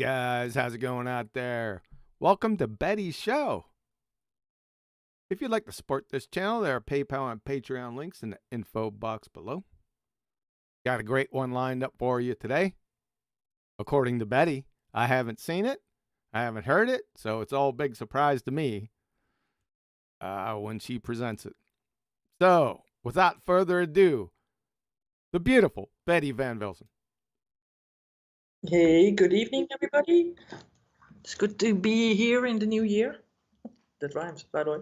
guys, how's it going out there? Welcome to Betty's show. If you'd like to support this channel, there are PayPal and Patreon links in the info box below. Got a great one lined up for you today. According to Betty, I haven't seen it, I haven't heard it, so it's all a big surprise to me when she presents it. So, without further ado, the beautiful Betty Van Velzen. Hey, good evening, everybody. It's good to be here in the new year. That rhymes, by the way.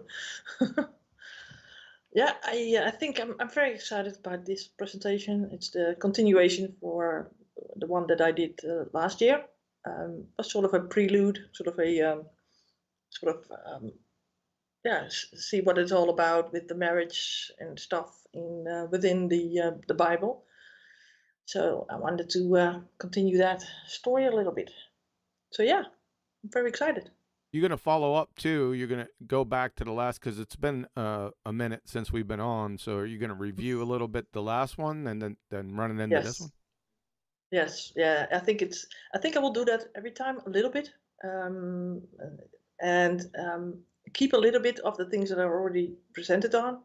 Yeah, I think I'm very excited about this presentation. It's the continuation for the one that I did last year. A sort of a prelude, see what it's all about with the marriage and stuff within the Bible. So I wanted to continue that story a little bit. So yeah, I'm very excited. You're going to follow up too. You're going to go back to the last, because it's been a minute since we've been on. So are you going to review a little bit the last one and then run it into this one? Yes. Yeah. I think I will do that every time a little bit, and keep a little bit of the things that I already presented on.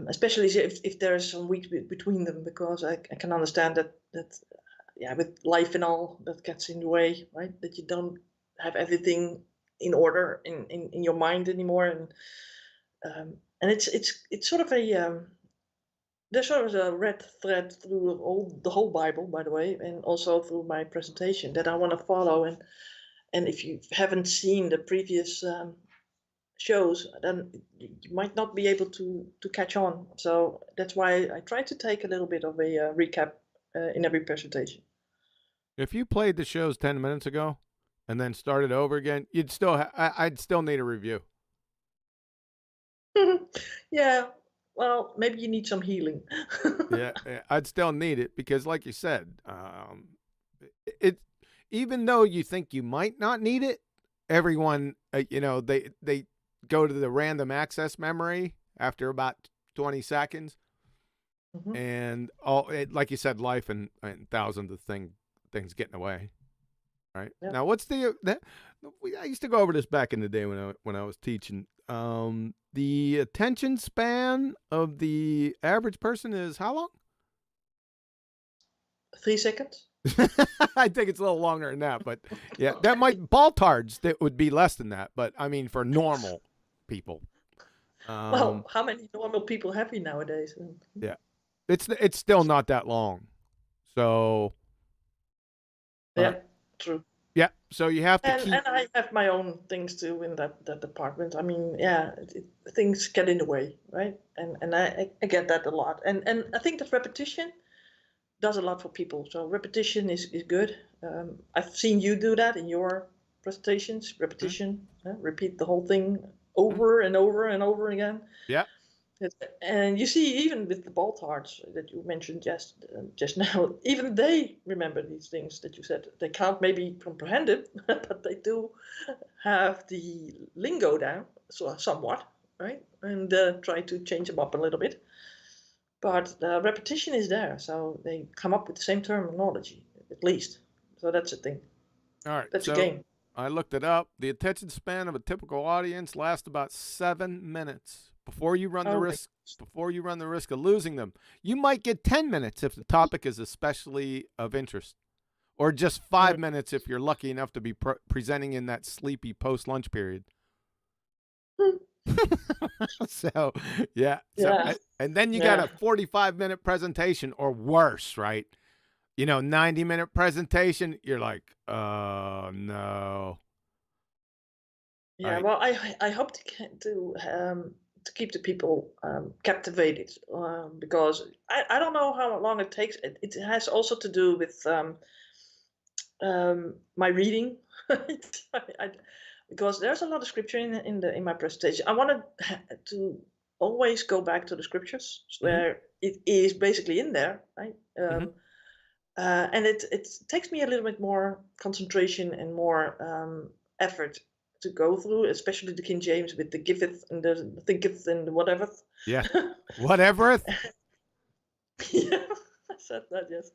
Especially if there's some weeks between them, because I can understand that with life and all that gets in the way, right? That you don't have everything in order in your mind anymore, and it's sort of there's sort of a red thread through the whole Bible, by the way, and also through my presentation that I want to follow. And if you haven't seen the previous shows, then you might not be able to catch on. So that's why I try to take a little bit of a recap in every presentation. If you played the shows 10 minutes ago and then started over again, I'd still need a review. Yeah, well, maybe you need some healing. yeah, I'd still need it, because like you said, even though you think you might not need it, everyone, they go to the random access memory after about 20 seconds. Mm-hmm. And like you said, life and thousands of things get in the way. Right. Yep. Now, what's I used to go over this back in the day when I was teaching. The attention span of the average person is how long? 3 seconds. I think it's a little longer than that, but yeah, that might baltards that would be less than that. But I mean, for normal people. Well, how many normal people have we nowadays? Yeah, it's still not that long. So. Yeah, true. Yeah, so you have to and I have my own things too in that department. I mean, yeah, things get in the way, right? And I get that a lot. And I think that repetition does a lot for people. So repetition is good. I've seen you do that in your presentations. Repetition, repeat the whole thing over and over and over again. Yeah. And you see, even with the baltards that you mentioned just now, even they remember these things that you said. They can't maybe comprehend it, but they do have the lingo down, so somewhat, right? And try to change them up a little bit. But the repetition is there, so they come up with the same terminology, at least. So that's a thing. All right. That's a game. I looked it up. The attention span of a typical audience lasts about 7 minutes. Before you run the risk of losing them, you might get 10 minutes if the topic is especially of interest, or just 5 minutes if you're lucky enough to be presenting in that sleepy post-lunch period. So, yeah. And then you got a 45-minute presentation or worse, right? 90-minute presentation. You're like, oh no. Yeah. Right. Well, I hope to keep the people captivated, because I don't know how long it takes. It has also to do with my reading, because there's a lot of scripture in my presentation. I wanted to always go back to the scriptures where it is basically in there, right? And it takes me a little bit more concentration and more effort to go through, especially the King James with the giveth and the thinketh and the whatevereth. Yeah, whatevereth. Yeah, I said that, yes.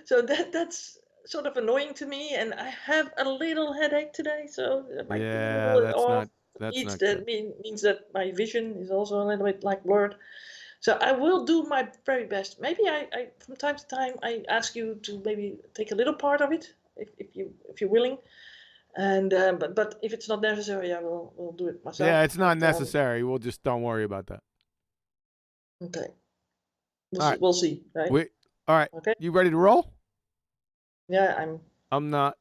So that's sort of annoying to me, and I have a little headache today, so it might be a Yeah, little bit off. that's not That good. means that my vision is also a little bit like blurred. So I will do my very best. Maybe I from time to time I ask you to maybe take a little part of it if you're willing. And but if it's not necessary, I will do it myself. Yeah, it's not But, necessary. We'll just don't worry about that. okay, All right. we'll see, right? All right. Okay. You ready to roll? Yeah, I'm not.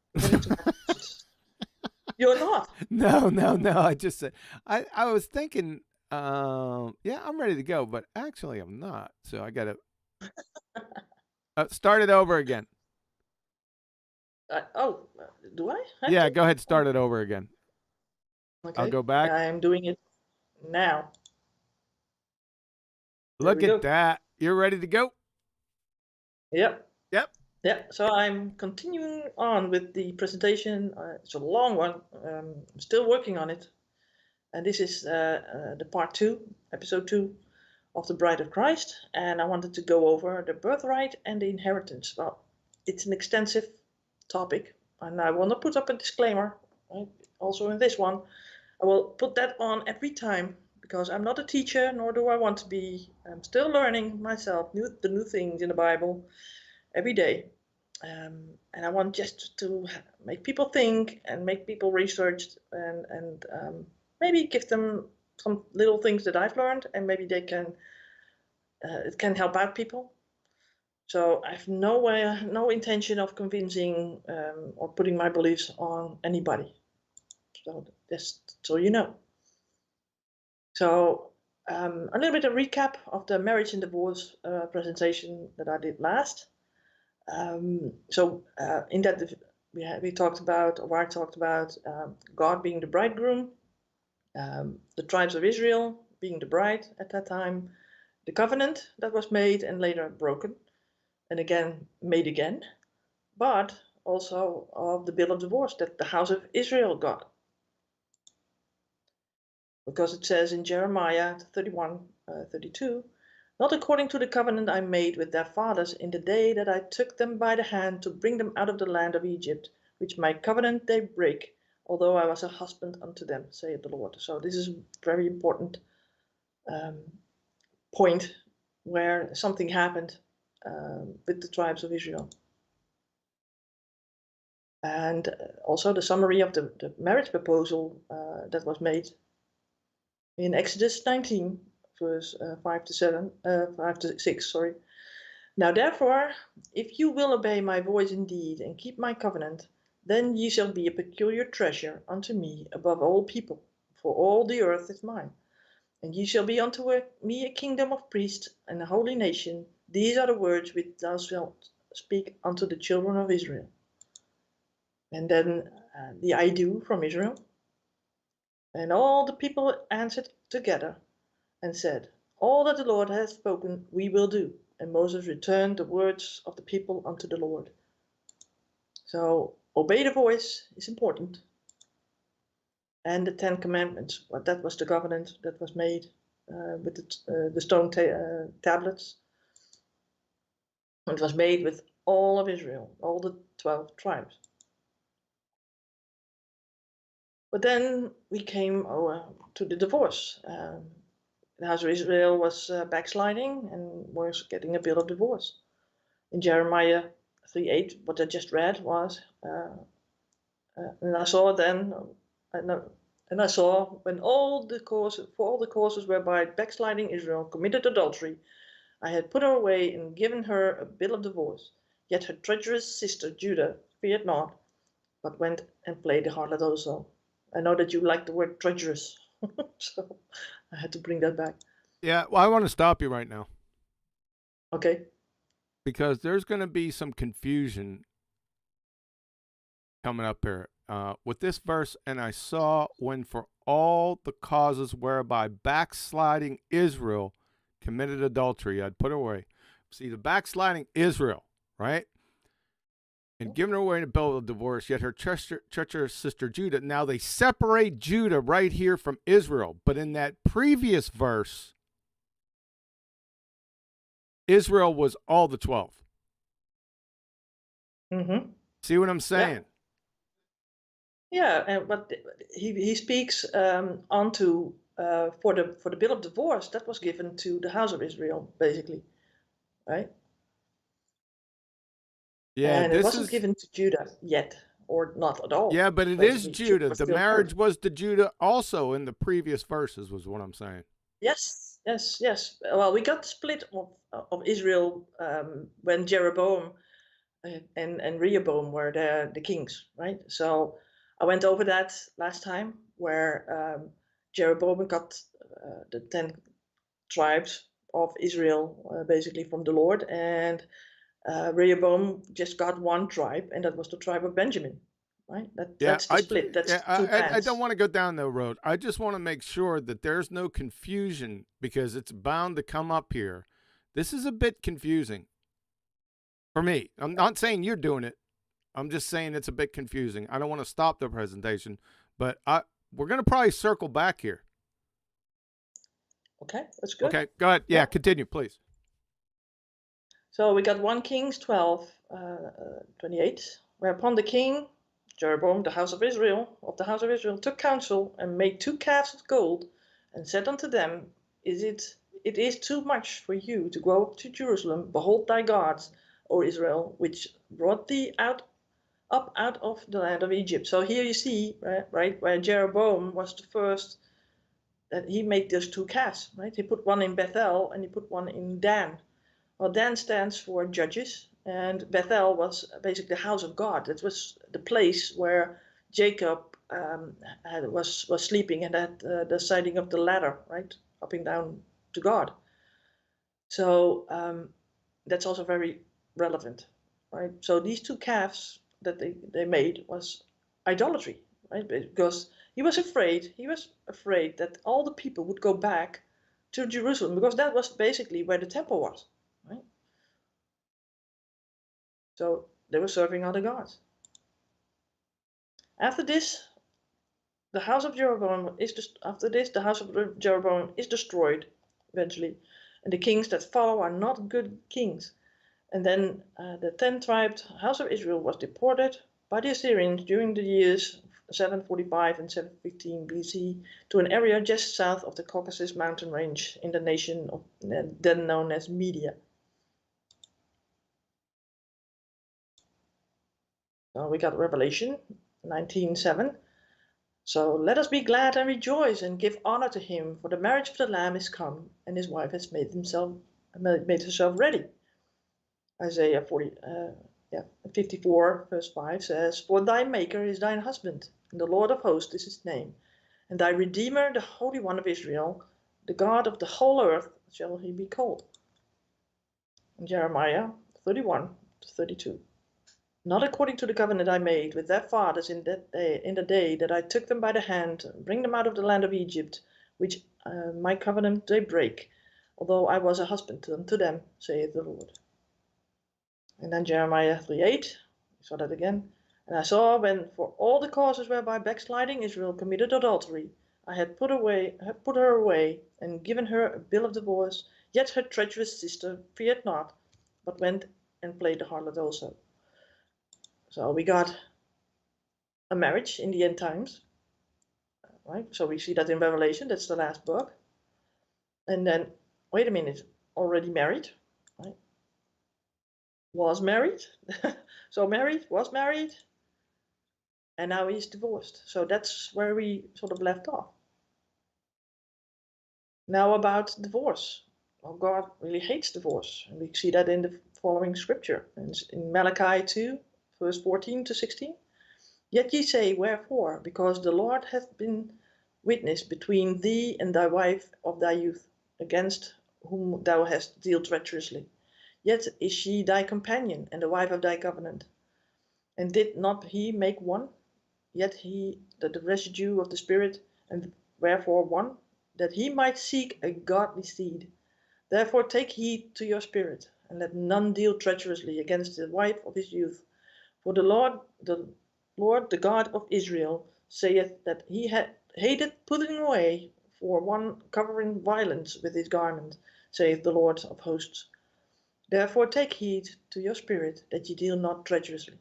You're not. No. I just said I was thinking. Yeah, I'm ready to go, but actually I'm not. So I gotta start it over again. Do I? Yeah, go ahead. Start it over again. Okay. I'll go back. I'm doing it now. Look at that. You're ready to go? Yep. Yep. Yeah, so I'm continuing on with the presentation. It's a long one. I'm still working on it. And this is the part 2, episode 2 of the Bride of Christ. And I wanted to go over the birthright and the inheritance. Well, it's an extensive topic. And I will not put up a disclaimer, right? Also in this one. I will put that on every time because I'm not a teacher, nor do I want to be. I'm still learning myself the new things in the Bible every day. And I want just to make people think and make people research and maybe give them some little things that I've learned, and maybe they can it can help out people. So I have no intention of convincing or putting my beliefs on anybody. So just so you know. So a little bit of recap of the marriage and divorce presentation that I did last. In that we talked about, or I talked about God being the bridegroom, the tribes of Israel being the bride at that time, the covenant that was made and later broken, and again made again, but also of the bill of divorce that the house of Israel got. Because it says in Jeremiah 31:32, not according to the covenant I made with their fathers in the day that I took them by the hand to bring them out of the land of Egypt, which my covenant they break, although I was a husband unto them, saith the Lord. So this is a very important point where something happened with the tribes of Israel. And also the summary of the marriage proposal that was made in Exodus 19, verse 5 to 6. Sorry. Now therefore, if you will obey my voice indeed and keep my covenant, then ye shall be a peculiar treasure unto me above all people, for all the earth is mine. And ye shall be unto me a kingdom of priests and a holy nation. These are the words which thou shalt speak unto the children of Israel. And then the I do from Israel. And all the people answered together and said, all that the Lord hath spoken we will do. And Moses returned the words of the people unto the Lord. So obey the voice is important. And the 10 Commandments, well, that was the covenant that was made with the stone tablets. It was made with all of Israel, all the 12 tribes. But then we came to the divorce. The house of Israel was backsliding and was getting a bill of divorce. In Jeremiah 3:8, what I just read was, and I saw then, and I saw when all the causes whereby backsliding Israel committed adultery, I had put her away and given her a bill of divorce. Yet her treacherous sister Judah feared not, but went and played the harlot also. I know that you like the word treacherous, so I had to bring that back. Yeah, well, I want to stop you right now. Okay. Because there's going to be some confusion coming up here with this verse. And I saw when for all the causes whereby backsliding Israel committed adultery, I'd put away. See, the backsliding Israel, right? And given her away in a bill of divorce, yet her treacherous sister Judah. Now they separate Judah right here from Israel. But in that previous verse, Israel was all the 12. Mm-hmm. See what I'm saying? Yeah, and but he speaks onto for the bill of divorce that was given to the house of Israel, basically, right? Yeah, And it this wasn't is given to Judah yet, or not at all. yeah, but it is Basically, Judah Judah. was The still marriage married. was to Judah also in the previous verses, was what I'm saying. Yes, yes, yes. Well, we got the split of Israel when Jeroboam and Rehoboam were the kings, right? So I went over that last time, where Jeroboam got the 10 tribes of Israel, basically from the Lord, and Rehoboam just got one tribe, and that was the tribe of Benjamin, right? That's the split. That's the two I don't bands. want to go down that road. I just want to make sure that there's no confusion because it's bound to come up here. This is a bit confusing for me. I'm not saying you're doing it. I'm just saying it's a bit confusing. I don't want to stop the presentation, but we're going to probably circle back here. Okay, that's good. Okay, go ahead. Yeah, continue, please. So we got 1 Kings 12, 28, whereupon the king, Jeroboam, of the house of Israel, took counsel and made 2 calves of gold, and said unto them, it is too much for you to go up to Jerusalem. Behold thy gods, O Israel, which brought thee up out of the land of Egypt. So here you see, right, where Jeroboam was the first that he made those 2 calves, right? He put one in Bethel and he put one in Dan. Well, Dan stands for judges, and Bethel was basically the house of God. It was the place where Jacob was sleeping and had the sighting of the ladder, right, up and down to God. So that's also very relevant, right? So these 2 calves that they made was idolatry, right? Because he was afraid that all the people would go back to Jerusalem, because that was basically where the temple was, right? So they were serving other gods. After this, the house of Jeroboam is destroyed eventually, and the kings that follow are not good kings. And then the 10-tribed house of Israel was deported by the Assyrians during the years 745 and 715 BC to an area just south of the Caucasus mountain range in the nation of, then known as Media. We got Revelation 19:7. So let us be glad and rejoice and give honor to him, for the marriage of the Lamb is come, and his wife has made herself ready. Isaiah 54 verse 5 says, For thy maker is thine husband, and the Lord of hosts is his name, and thy Redeemer, the Holy One of Israel, the God of the whole earth, shall he be called. And Jeremiah 31-32. Not according to the covenant I made with their fathers in the day that I took them by the hand, bring them out of the land of Egypt, which my covenant they break, although I was a husband unto them, saith the Lord. And then Jeremiah 3:8, we saw that again. And I saw when for all the causes whereby backsliding Israel committed adultery, I had put her away and given her a bill of divorce, yet her treacherous sister feared not, but went and played the harlot also. So we got a marriage in the end times, right? So we see that in Revelation, that's the last book. And then, wait a minute, already married, right? Was married, was married, and now he's divorced. So that's where we sort of left off. Now about divorce. Well, God really hates divorce, and we see that in the following scripture. In Malachi 2, verse 14-16. Yet ye say, wherefore? Because the Lord hath been witness between thee and thy wife of thy youth, against whom thou hast dealt treacherously. Yet is she thy companion, and the wife of thy covenant. And did not he make one? Yet he, the residue of the Spirit, and wherefore one? That he might seek a godly seed. Therefore take heed to your spirit, and let none deal treacherously against the wife of his youth. For the Lord, the God of Israel, saith that he hated putting away for one covering violence with his garment, saith the Lord of hosts. Therefore take heed to your spirit, that ye deal not treacherously.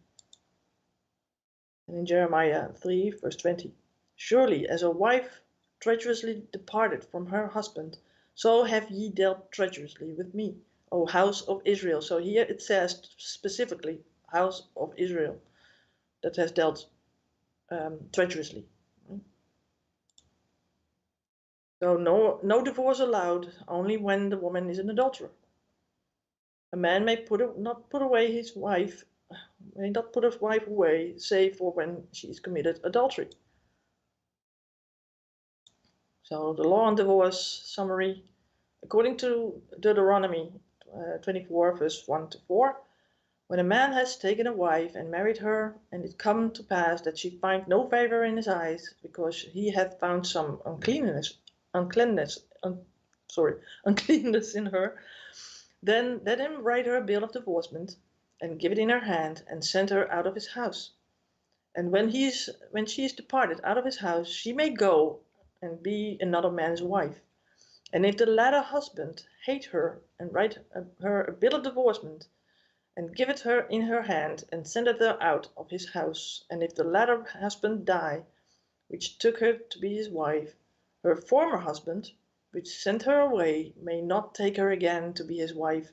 And in Jeremiah 3, verse 20, surely as a wife treacherously departed from her husband, so have ye dealt treacherously with me, O house of Israel. So here it says specifically, house of Israel, that has dealt treacherously. So no divorce allowed, only when the woman is an adulterer. A man may not put his wife away, save for when she's committed adultery. So the law on divorce summary, according to Deuteronomy 24, verse 1 to 4, when a man has taken a wife and married her, and it come to pass that she find no favor in his eyes, because he hath found some uncleanness in her, then let him write her a bill of divorcement and give it in her hand and send her out of his house. And when she is departed out of his house, she may go and be another man's wife. And if the latter husband hate her, and write her a bill of divorcement and give it her in her hand and send her out of his house, and if the latter husband die, which took her to be his wife, her former husband, which sent her away, may not take her again to be his wife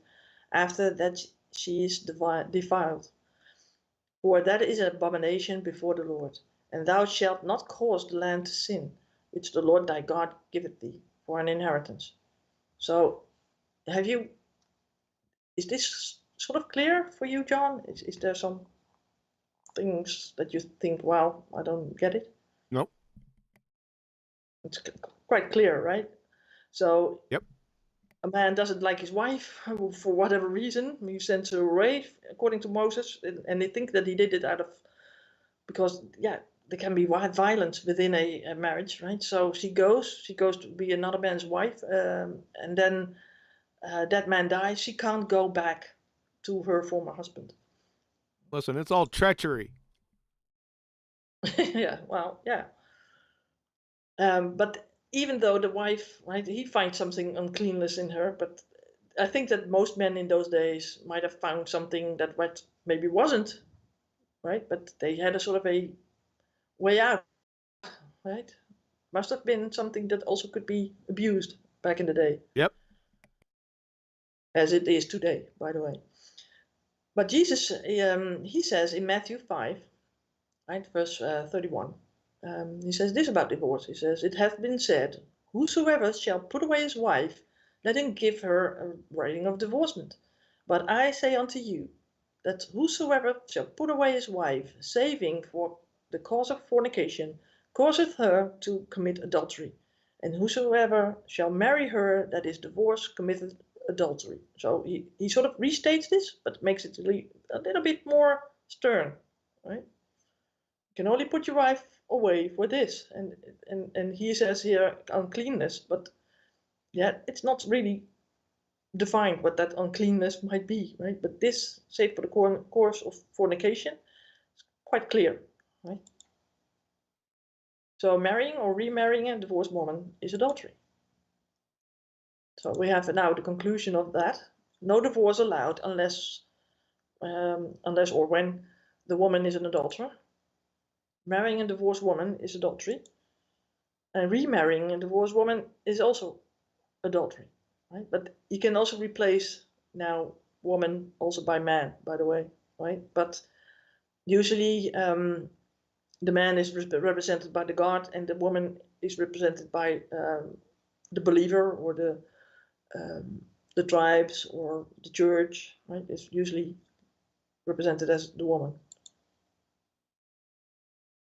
after that she is defiled. For that is an abomination before the Lord. And thou shalt not cause the land to sin, which the Lord thy God giveth thee for an inheritance. So, is this sort of clear for you, John? Is there some things that you think, well, I don't get it? Nope. It's quite clear, right? So, yep. A man doesn't like his wife for whatever reason. He sends her away, according to Moses, and they think that he did it because there can be violence within a marriage, right? So she goes to be another man's wife, and then that man dies. She can't go back to her former husband. Listen, it's all treachery. Yeah, well, yeah. But even though the wife, right, he finds something uncleanness in her, but I think that most men in those days might have found something that maybe wasn't, right? But they had a sort of a way out, right? Must have been something that also could be abused back in the day. Yep. As it is today, by the way. But Jesus, he says in Matthew 5, right, verse 31, he says this about divorce. He says, it hath been said, whosoever shall put away his wife, let him give her a writing of divorcement. But I say unto you, that whosoever shall put away his wife, saving for the cause of fornication, causeth her to commit adultery. And whosoever shall marry her that is divorced committeth adultery. So he sort of restates this, but makes it a little bit more stern, right? You can only put your wife away for this. And he says here uncleanness, but yeah, it's not really defined what that uncleanness might be, right? But this, save for the course of fornication, is quite clear, right? So marrying or remarrying a divorced woman is adultery. So we have now the conclusion of that. No divorce allowed unless or when the woman is an adulterer. Marrying a divorced woman is adultery. And remarrying a divorced woman is also adultery, right? But you can also replace now woman also by man, by the way, right? But usually the man is represented by the God, and the woman is represented by the believer or the tribes or the church, right? It's usually represented as the woman.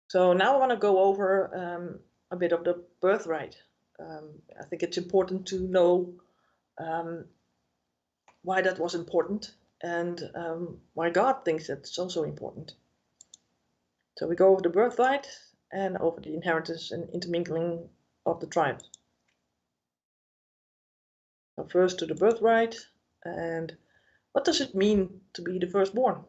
So now I want to go over a bit of the birthright. I think it's important to know why that was important and why God thinks that's also important. So we go over the birthright and over the inheritance and intermingling of the tribes. So first to the birthright, and what does it mean to be the firstborn?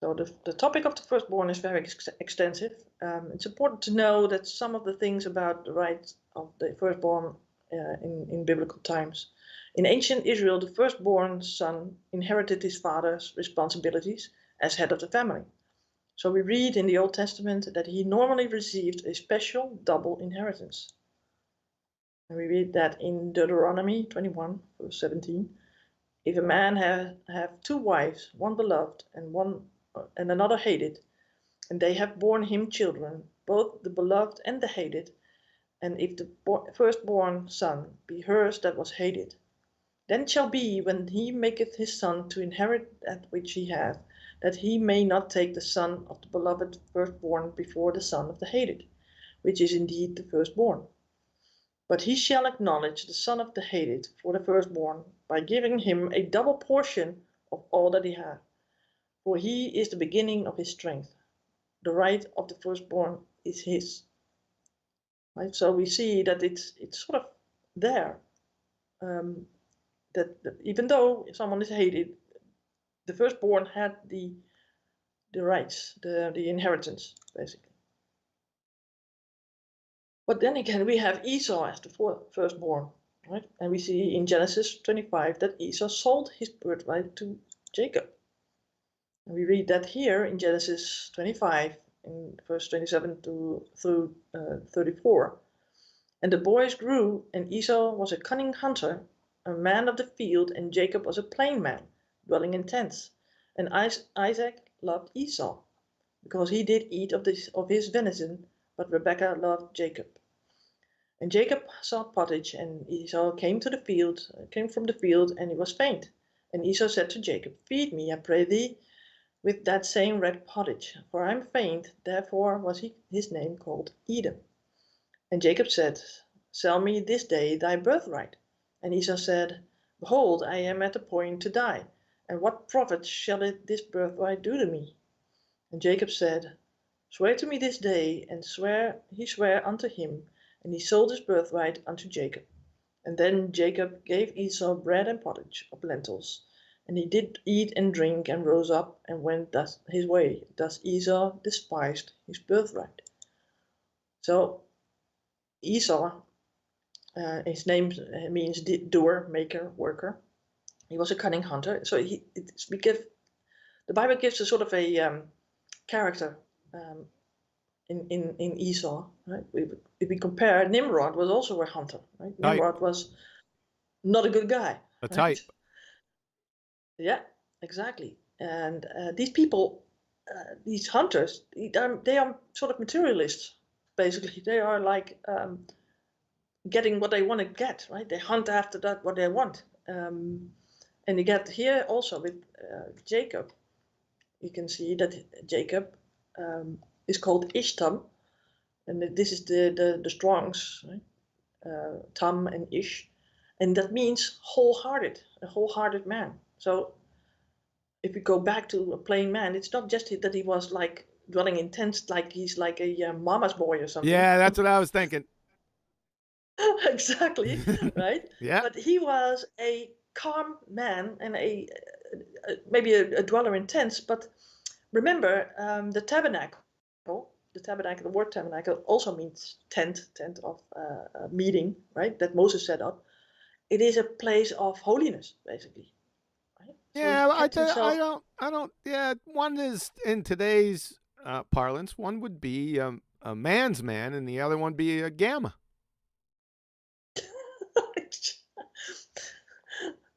So the topic of the firstborn is very extensive. It's important to know that some of the things about the right of the firstborn in biblical times. In ancient Israel, the firstborn son inherited his father's responsibilities as head of the family. So we read in the Old Testament that he normally received a special double inheritance. And we read that in Deuteronomy 21, verse 17. If a man have two wives, one beloved and another hated, and they have borne him children, both the beloved and the hated, and if the firstborn son be hers that was hated, then shall be, when he maketh his son to inherit that which he hath, that he may not take the son of the beloved firstborn before the son of the hated, which is indeed the firstborn. But he shall acknowledge the son of the hated for the firstborn, by giving him a double portion of all that he hath. For he is the beginning of his strength. The right of the firstborn is his. Right? So we see that it's sort of there. That even though someone is hated, the firstborn had the rights, the inheritance, basically. But then again, we have Esau as the firstborn, right? And we see in Genesis 25 that Esau sold his birthright to Jacob. And we read that here in Genesis 25, in verse 27 through 34. And the boys grew, and Esau was a cunning hunter, a man of the field, and Jacob was a plain man, dwelling in tents. And Isaac loved Esau, because he did eat of his venison, but Rebekah loved Jacob. And Jacob saw pottage, and Esau came from the field, and he was faint. And Esau said to Jacob, Feed me, I pray thee, with that same red pottage, for I am faint. Therefore was his name called Edom. And Jacob said, Sell me this day thy birthright. And Esau said, Behold, I am at the point to die, and what profit shall this birthright do to me? And Jacob said, Swear to me this day. And he sware unto him, and he sold his birthright unto Jacob. And then Jacob gave Esau bread and pottage of lentils, and he did eat and drink, and rose up and went his way. Thus Esau despised his birthright. So Esau, his name means doer, maker, worker. He was a cunning hunter. So the Bible gives a sort of a character in Esau. Right? If we compare, Nimrod was also a hunter. Right? Nimrod was not a good guy. A type. Yeah, exactly. And these people, these hunters, they are sort of materialists. Basically, they are like getting what they want to get. Right? They hunt after that what they want. And you get here also with Jacob. You can see that Jacob is called Ishtam, and this is the Strongs, right? Tam and Ish, and that means wholehearted, a wholehearted man. So if we go back to a plain man, it's not just that he was like dwelling in tents, like he's like a mama's boy or something. Yeah, that's what I was thinking. Exactly, right? Yeah. But he was a calm man and maybe a dweller in tents. But remember, the tabernacle, the word tabernacle also means tent of meeting, right? That Moses set up. It is a place of holiness, basically. Right? Yeah, So I don't. Yeah, one is in today's parlance. One would be a man's man, and the other one be a gamma.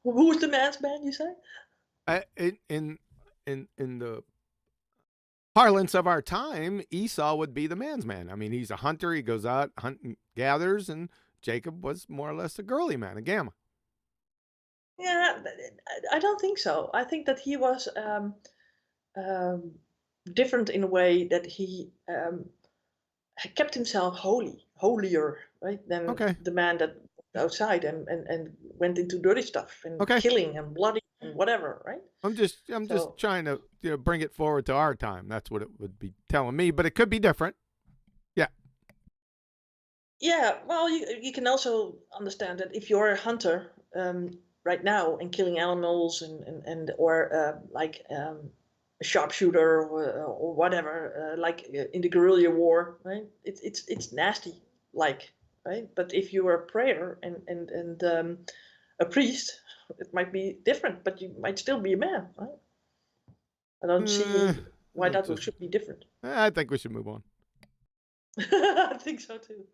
Who's the man's man? You say? In the parlance of our time, Esau would be the man's man. I mean, he's a hunter. He goes out, hunting, gathers, and Jacob was more or less a girly man, a gamma. Yeah, I don't think so. I think that he was different in a way that he kept himself holier, right, than the man that outside and went into dirty stuff and killing and bloody and whatever, right? I'm just trying to bring it forward to our time. That's what it would be telling me, but it could be different. Yeah. Yeah, well, you can also understand that if you're a hunter right now and killing animals or like a sharpshooter or whatever, like in the guerrilla war, right? It's nasty, like, right? But if you are a prayer and a priest, it might be different, but you might still be a man, right? I don't see why that just- should be different. I think we should move on. I think so too.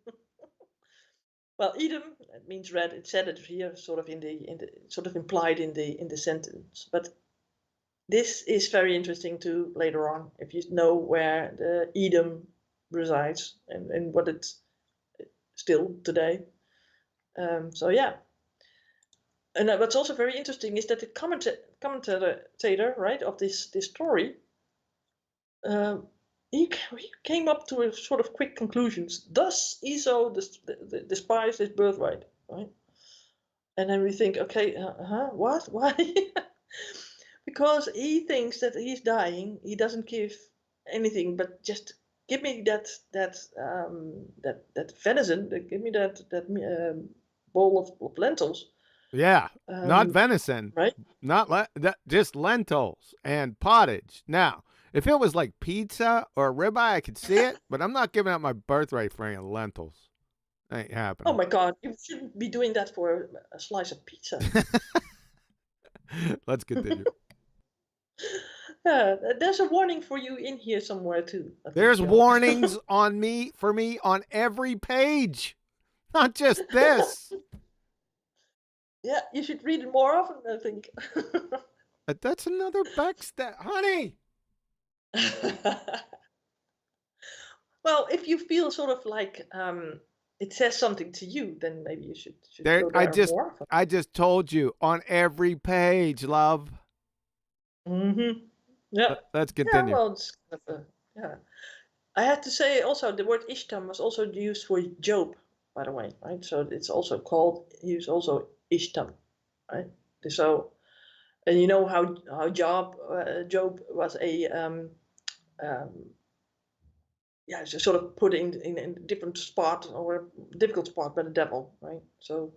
Well, Edom, it means red. It said it here, sort of in the sort of implied in the sentence. But this is very interesting too later on, if you know where the Edom resides and what it's still today. So yeah. And what's also very interesting is that the commentator, right, of this story, he came up to a sort of quick conclusions. Does Esau despise his birthright, right? And then we think, okay, what? Why? Because he thinks that he's dying. He doesn't give anything, but just give me that venison. Give me that bowl of lentils. Yeah, not venison, right? Not just lentils and pottage. Now, if it was like pizza or ribeye, I could see it, but I'm not giving up my birthright for any lentils. Ain't happening. Oh my God, you shouldn't be doing that for a slice of pizza. Let's continue. Yeah, there's a warning for you in here somewhere too. There's warnings for me on every page, not just this. Yeah, you should read it more often, I think. That's another backstab, honey. Well, if you feel sort of like it says something to you, then maybe you should go there more often. I just told you on every page, love. Mm-hmm. Yeah. Let's continue. Yeah, well, it's kind of yeah. I have to say also the word Ishtam was also used for Job, by the way, right? So it's also used also Ishtam, right? So, and you know how Job was a sort of put in a different spot or a difficult spot by the devil, right? So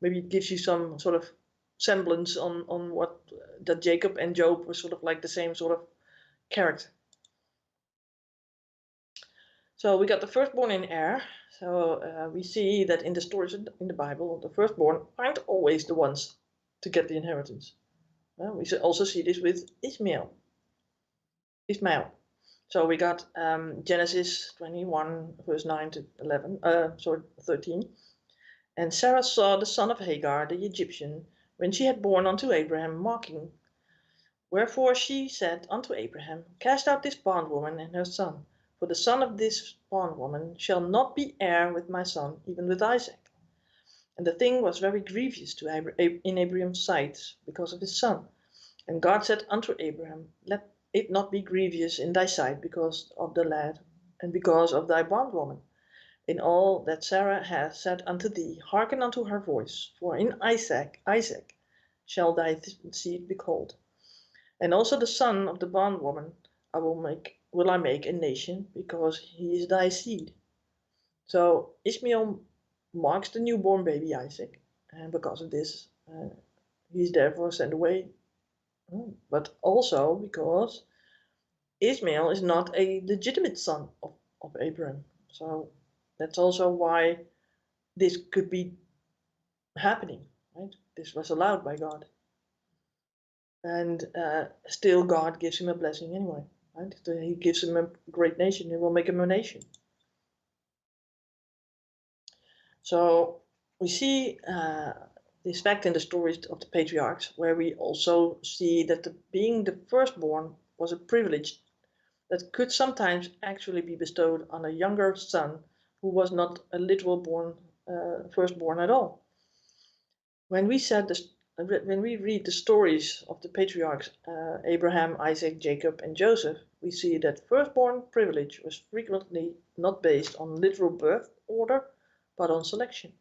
maybe it gives you some sort of semblance on what that Jacob and Job were sort of like the same sort of character. So we got the firstborn in heir. So we see that in the stories in the Bible, the firstborn aren't always the ones to get the inheritance. We also see this with Ishmael. So we got Genesis 21, verse 9 to 11, 13. And Sarah saw the son of Hagar, the Egyptian, when she had borne unto Abraham, mocking. Wherefore she said unto Abraham, Cast out this bondwoman and her son, for the son of this bondwoman shall not be heir with my son, even with Isaac. And the thing was very grievous in Abraham's sight, because of his son. And God said unto Abraham, Let it not be grievous in thy sight because of the lad, and because of thy bondwoman. In all that Sarah hath said unto thee, hearken unto her voice, for in Isaac shall thy seed be called. And also the son of the bondwoman will I make a nation, because he is thy seed. So Ishmael marks the newborn baby Isaac, and because of this, he is therefore sent away. But also because Ishmael is not a legitimate son of Abraham. So that's also why this could be happening, right? This was allowed by God. And still God gives him a blessing anyway, right? He gives him a great nation. He will make him a nation. So we see this fact in the stories of the patriarchs, where we also see that being the firstborn was a privilege that could sometimes actually be bestowed on a younger son who was not a literal firstborn at all. When we read the stories of the patriarchs, Abraham, Isaac, Jacob, and Joseph, we see that firstborn privilege was frequently not based on literal birth order, but on selection.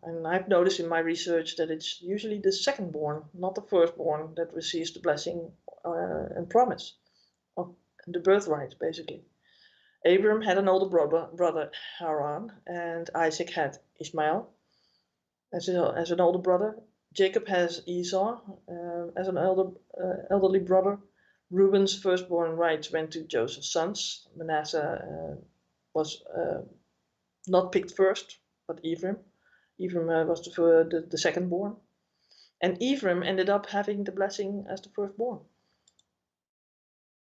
And I've noticed in my research that it's usually the secondborn, not the firstborn, that receives the blessing and promise of the birthright, basically. Abram had an older brother, Haran, and Isaac had Ishmael as an older brother. Jacob has Esau as an elderly brother. Reuben's firstborn rights went to Joseph's sons. Manasseh was not picked first, but Ephraim. Ephraim was the secondborn. And Ephraim ended up having the blessing as the firstborn.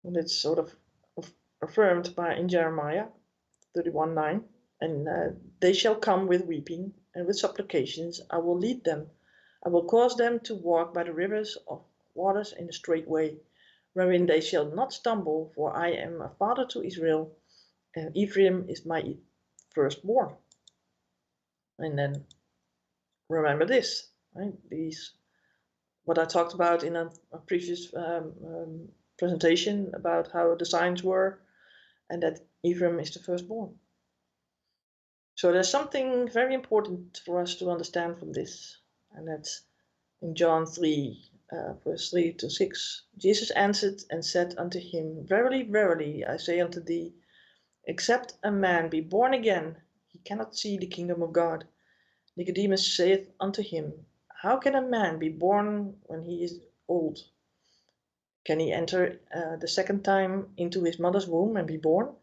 And it's sort of affirmed in Jeremiah 31:9. And they shall come with weeping, and with supplications I will lead them. I will cause them to walk by the rivers of waters in a straight way, wherein they shall not stumble, for I am a father to Israel, and Ephraim is my firstborn. And then remember this, right? What I talked about in a previous presentation about how the signs were, and that Ephraim is the firstborn. So there's something very important for us to understand from this, and that's in John 3, verse 3 to 6. Jesus answered and said unto him, Verily, verily, I say unto thee, except a man be born again, he cannot see the kingdom of God. Nicodemus saith unto him, How can a man be born when he is old? Can he enter the second time into his mother's womb and be born?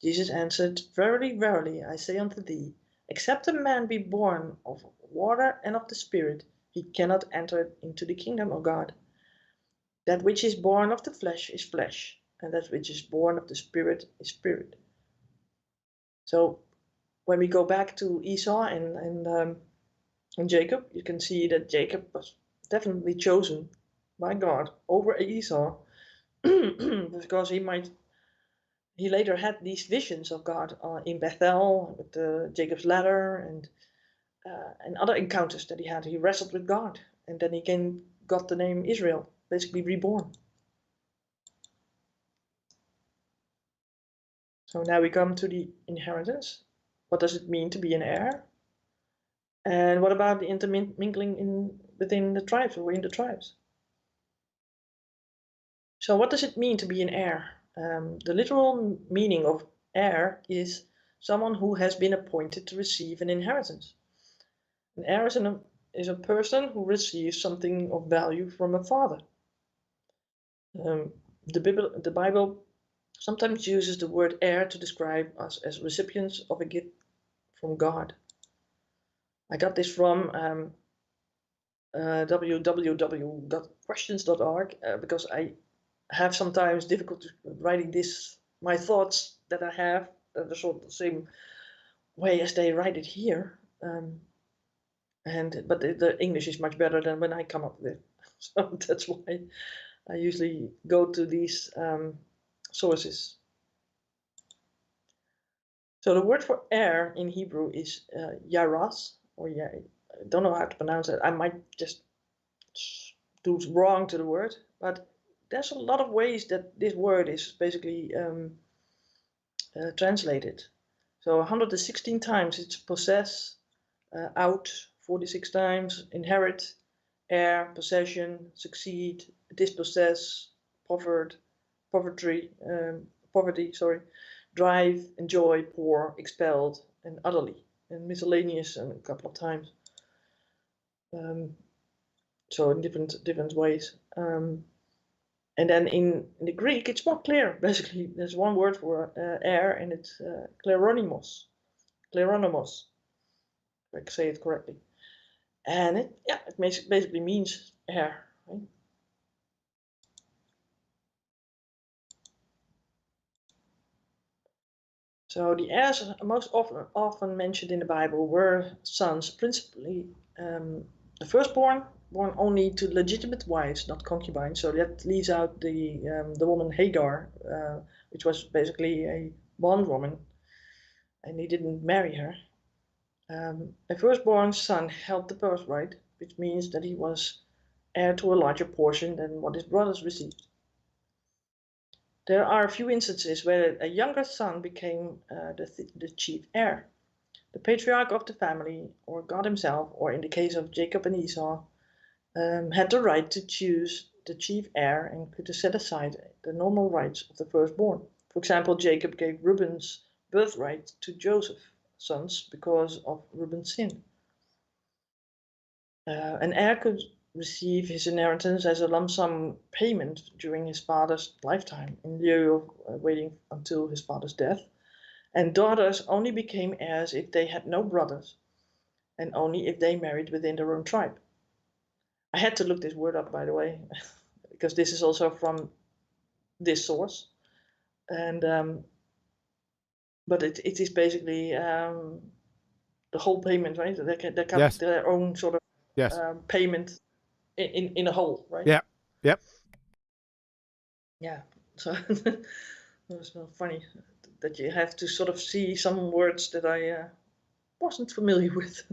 Jesus answered, Verily, verily, I say unto thee, except a man be born of water and of the Spirit, he cannot enter into the kingdom of God. That which is born of the flesh is flesh, and that which is born of the Spirit is spirit. So when we go back to Esau and Jacob, you can see that Jacob was definitely chosen by God over Esau because he later had these visions of God in Bethel with Jacob's ladder and other encounters that he had. He wrestled with God, and then he got the name Israel, basically reborn. So now we come to the inheritance. What does it mean to be an heir? And what about the intermingling within the tribes or in the tribes? So what does it mean to be an heir? The literal meaning of heir is someone who has been appointed to receive an inheritance. An heir is a person who receives something of value from a father. The Bible sometimes uses the word heir to describe us as recipients of a gift from God. I got this from www.questions.org because I have sometimes difficulty writing my thoughts that I have, that are sort of the same way as they write it here. But the English is much better than when I come up with it. So that's why I usually go to these sources. So the word for heir in Hebrew is yaras, or I don't know how to pronounce it. I might just do wrong to the word, but there's a lot of ways that this word is basically translated. So 116 times it's possess, out, 46 times, inherit, heir, possession, succeed, dispossess, poverty, drive, enjoy, pour, expelled, and utterly, and miscellaneous a couple of times. So in different ways. And then in the Greek, it's more clear. Basically, there's one word for heir, and it's kleronimos, if I can say it correctly. And it basically means heir. Right? So the heirs most often mentioned in the Bible were sons, principally the firstborn, born only to legitimate wives, not concubines. So that leaves out the woman Hagar, which was basically a bondwoman, and he didn't marry her. A firstborn son held the birthright, which means that he was heir to a larger portion than what his brothers received. There are a few instances where a younger son became the chief heir. The patriarch of the family, or God himself, or in the case of Jacob and Esau, had the right to choose the chief heir and could set aside the normal rights of the firstborn. For example, Jacob gave Reuben's birthright to Joseph's sons because of Reuben's sin. An heir could receive his inheritance as a lump sum payment during his father's lifetime, in lieu of waiting until his father's death. And daughters only became heirs if they had no brothers, and only if they married within their own tribe. I had to look this word up, by the way, because this is also from this source, and but it is basically the whole payment, right? They come Yes. their own sort of Yes. payment in a whole, right? Yeah. Yep. Yeah. So it was not funny that you have to sort of see some words that I wasn't familiar with.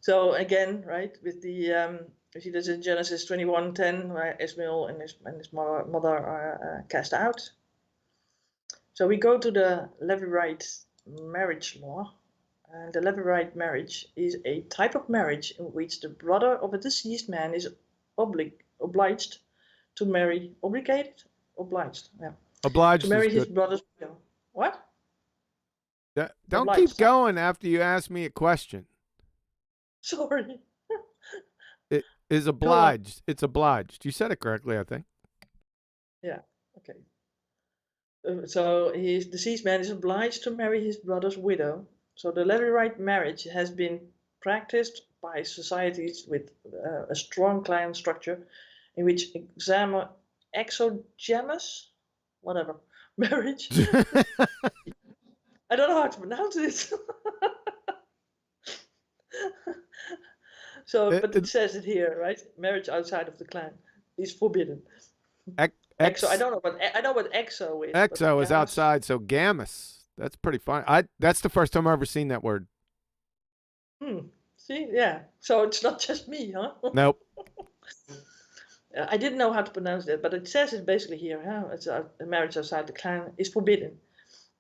So again, right, with the you see this in Genesis 21:10, where Ishmael and his mother are cast out. So we go to the Levirate marriage law. And the Levirate marriage is a type of marriage in which the brother of a deceased man is obliged to marry, obliged, yeah, Obliged to marry is his good. brother's widow. What? Don't Obliged. keep going after you ask me a question. Sorry. It is obliged. It's obliged. You said it correctly, I think. Yeah. Okay. So his deceased man is obliged to marry his brother's widow. So the Levirate marriage has been practiced by societies with a strong clan structure, in which exogamous, whatever, marriage. I don't know how to pronounce this. So, but it says it here, right? Marriage outside of the clan is forbidden. Exo, I don't know, but I know what exo is. Exo is gammas, outside, so gammas. That's pretty fun. That's the first time I've ever seen that word. See, yeah. So it's not just me, huh? Nope. I didn't know how to pronounce that, but it says it basically here. Huh? It's a marriage outside the clan is forbidden.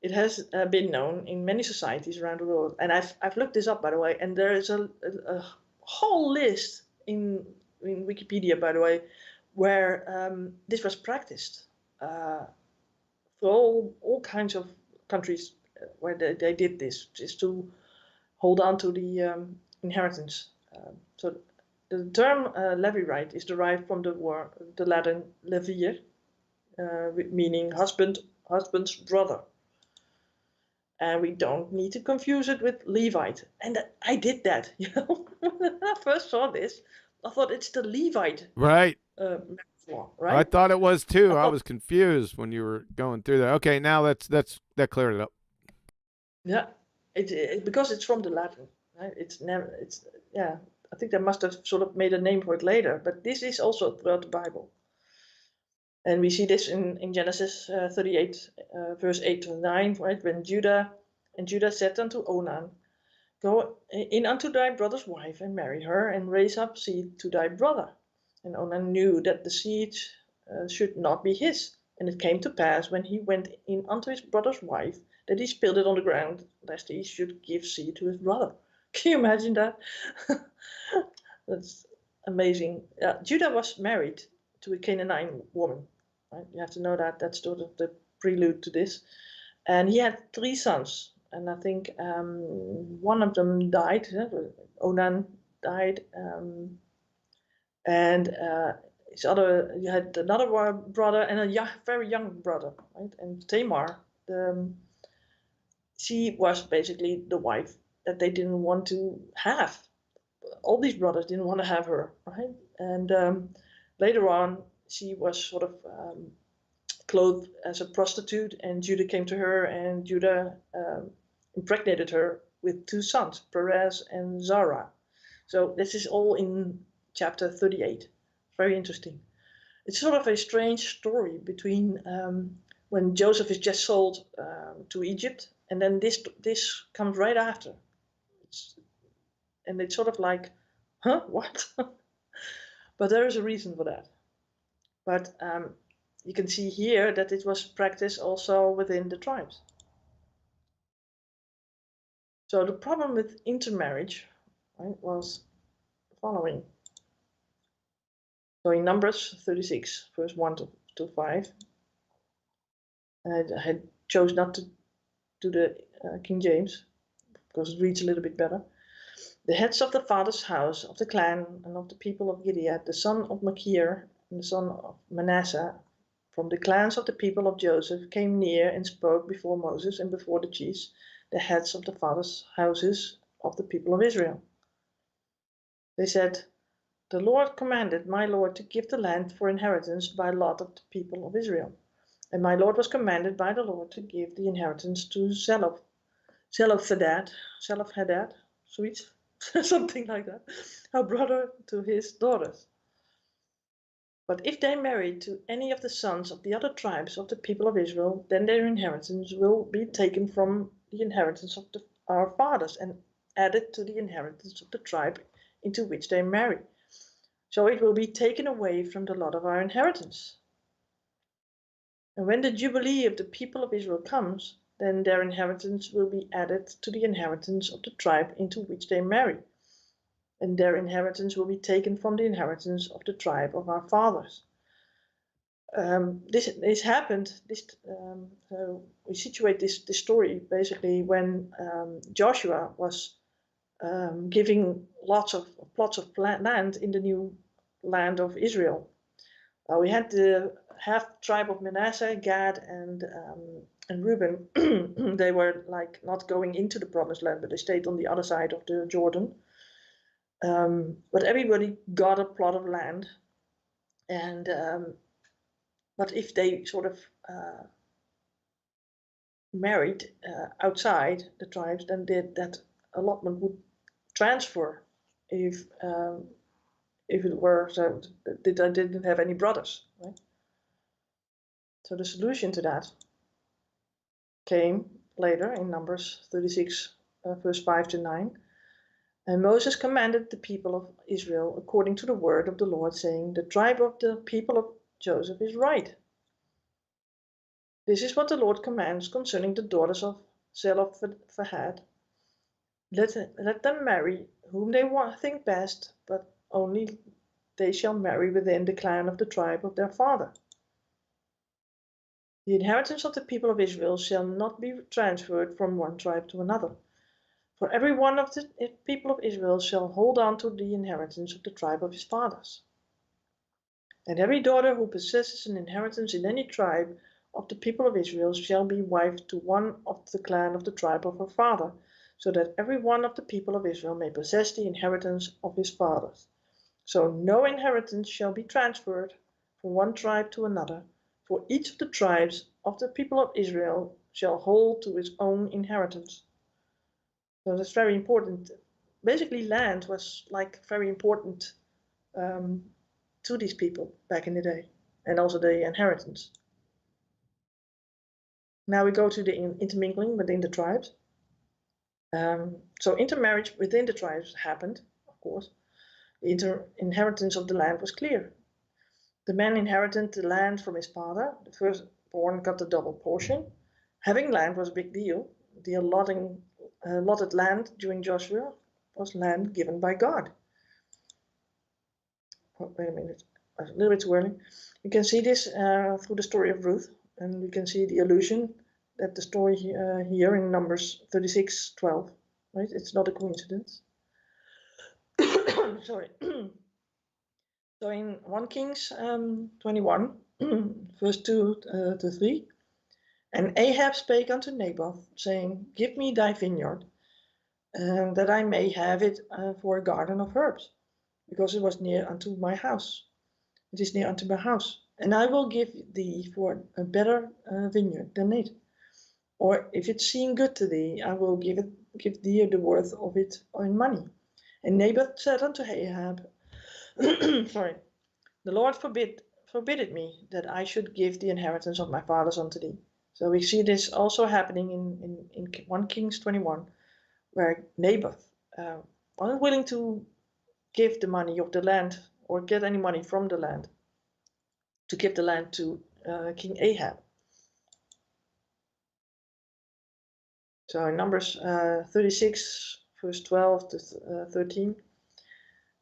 It has been known in many societies around the world, and I've looked this up, by the way, and there is a whole list in Wikipedia, by the way, where this was practiced for all kinds of countries where they did this, just to hold on to the inheritance. So the term Levirate is derived from the Latin levir, meaning husband's brother. And we don't need to confuse it with Levite. And I did that, you know. When I first saw this, I thought it's the Levite. Right. Law, right? I thought it was too. I was confused when you were going through that. Okay, now that cleared it up. Yeah, because it's from the Latin, right? Yeah. I think they must have sort of made a name for it later, but this is also throughout the Bible. And we see this in Genesis 38, verse 8 to 9, right? When Judah said unto Onan, go in unto thy brother's wife and marry her and raise up seed to thy brother. And Onan knew that the seed should not be his. And it came to pass when he went in unto his brother's wife that he spilled it on the ground, lest he should give seed to his brother. Can you imagine that? That's amazing. Judah was married to a Canaanite woman. Right? You have to know that. That's sort of the prelude to this. And he had 3 sons. And I think one of them died. Onan died. And he had another brother and a very young brother. Right? And Tamar, she was basically the wife that they didn't want to have. All these brothers didn't want to have her, right? And later on, she was sort of clothed as a prostitute, and Judah came to her, and Judah impregnated her with 2 sons, Perez and Zara. So this is all in chapter 38. Very interesting. It's sort of a strange story between when Joseph is just sold to Egypt, and then this comes right after. And it's sort of like, huh, what? But there is a reason for that. But you can see here that it was practiced also within the tribes. So the problem with intermarriage, right, was the following. So in Numbers 36, verse 1 to 5, I chose not to do the King James because it reads a little bit better. The heads of the father's house of the clan and of the people of Gilead, the son of Machir and the son of Manasseh, from the clans of the people of Joseph, came near and spoke before Moses and before the chiefs, the heads of the fathers' houses of the people of Israel. They said, the Lord commanded my Lord to give the land for inheritance by lot of the people of Israel. And my Lord was commanded by the Lord to give the inheritance to Zelophehad, sweet, something like that, her brother to his daughters. But if they marry to any of the sons of the other tribes of the people of Israel, then their inheritance will be taken from the inheritance of our fathers and added to the inheritance of the tribe into which they marry. So it will be taken away from the lot of our inheritance. And when the Jubilee of the people of Israel comes, then their inheritance will be added to the inheritance of the tribe into which they marry. And their inheritance will be taken from the inheritance of the tribe of our fathers. This happened. So we situate this story basically when Joshua was giving lots of plots of land in the new land of Israel. We had the half tribe of Manasseh, Gad, and Reuben. They were like not going into the promised land, but they stayed on the other side of the Jordan. But everybody got a plot of land, and but if they sort of married outside the tribes, then that allotment would transfer if it were so they didn't have any brothers, right? So the solution to that came later in Numbers 36, verse 5 to 9. And Moses commanded the people of Israel according to the word of the Lord, saying, the tribe of the people of Joseph is right. This is what the Lord commands concerning the daughters of Zelophehad. Let them marry whom they think best, but only they shall marry within the clan of the tribe of their father. The inheritance of the people of Israel shall not be transferred from one tribe to another. For every one of the people of Israel shall hold on to the inheritance of the tribe of his fathers. And every daughter who possesses an inheritance in any tribe of the people of Israel shall be wife to one of the clan of the tribe of her father, so that every one of the people of Israel may possess the inheritance of his fathers. So no inheritance shall be transferred from one tribe to another, for each of the tribes of the people of Israel shall hold to his own inheritance. So that's very important. Basically, land was like very important to these people back in the day, and also the inheritance. Now we go to the intermingling within the tribes. So intermarriage within the tribes happened, of course. The inheritance of the land was clear. The man inherited the land from his father. The firstborn got the double portion. Having land was a big deal. The allotted land during Joshua was land given by God. Oh, wait a minute, a little bit too early. You can see this through the story of Ruth, and you can see the allusion that the story here in Numbers 36:12, right? It's not a coincidence. Sorry. So in 1 Kings 21, verse 2 to 3, and Ahab spake unto Naboth, saying, give me thy vineyard, that I may have it for a garden of herbs, because it was near unto my house. It is near unto my house, and I will give thee for a better vineyard than it. Or if it seem good to thee, I will give thee the worth of it in money. And Naboth said unto Ahab, sorry, the Lord forbid me that I should give the inheritance of my fathers unto thee. So we see this also happening in 1 Kings 21, where Naboth wasn't willing to give the money of the land or get any money from the land to give the land to King Ahab. So in Numbers 36, verse 12 to 13,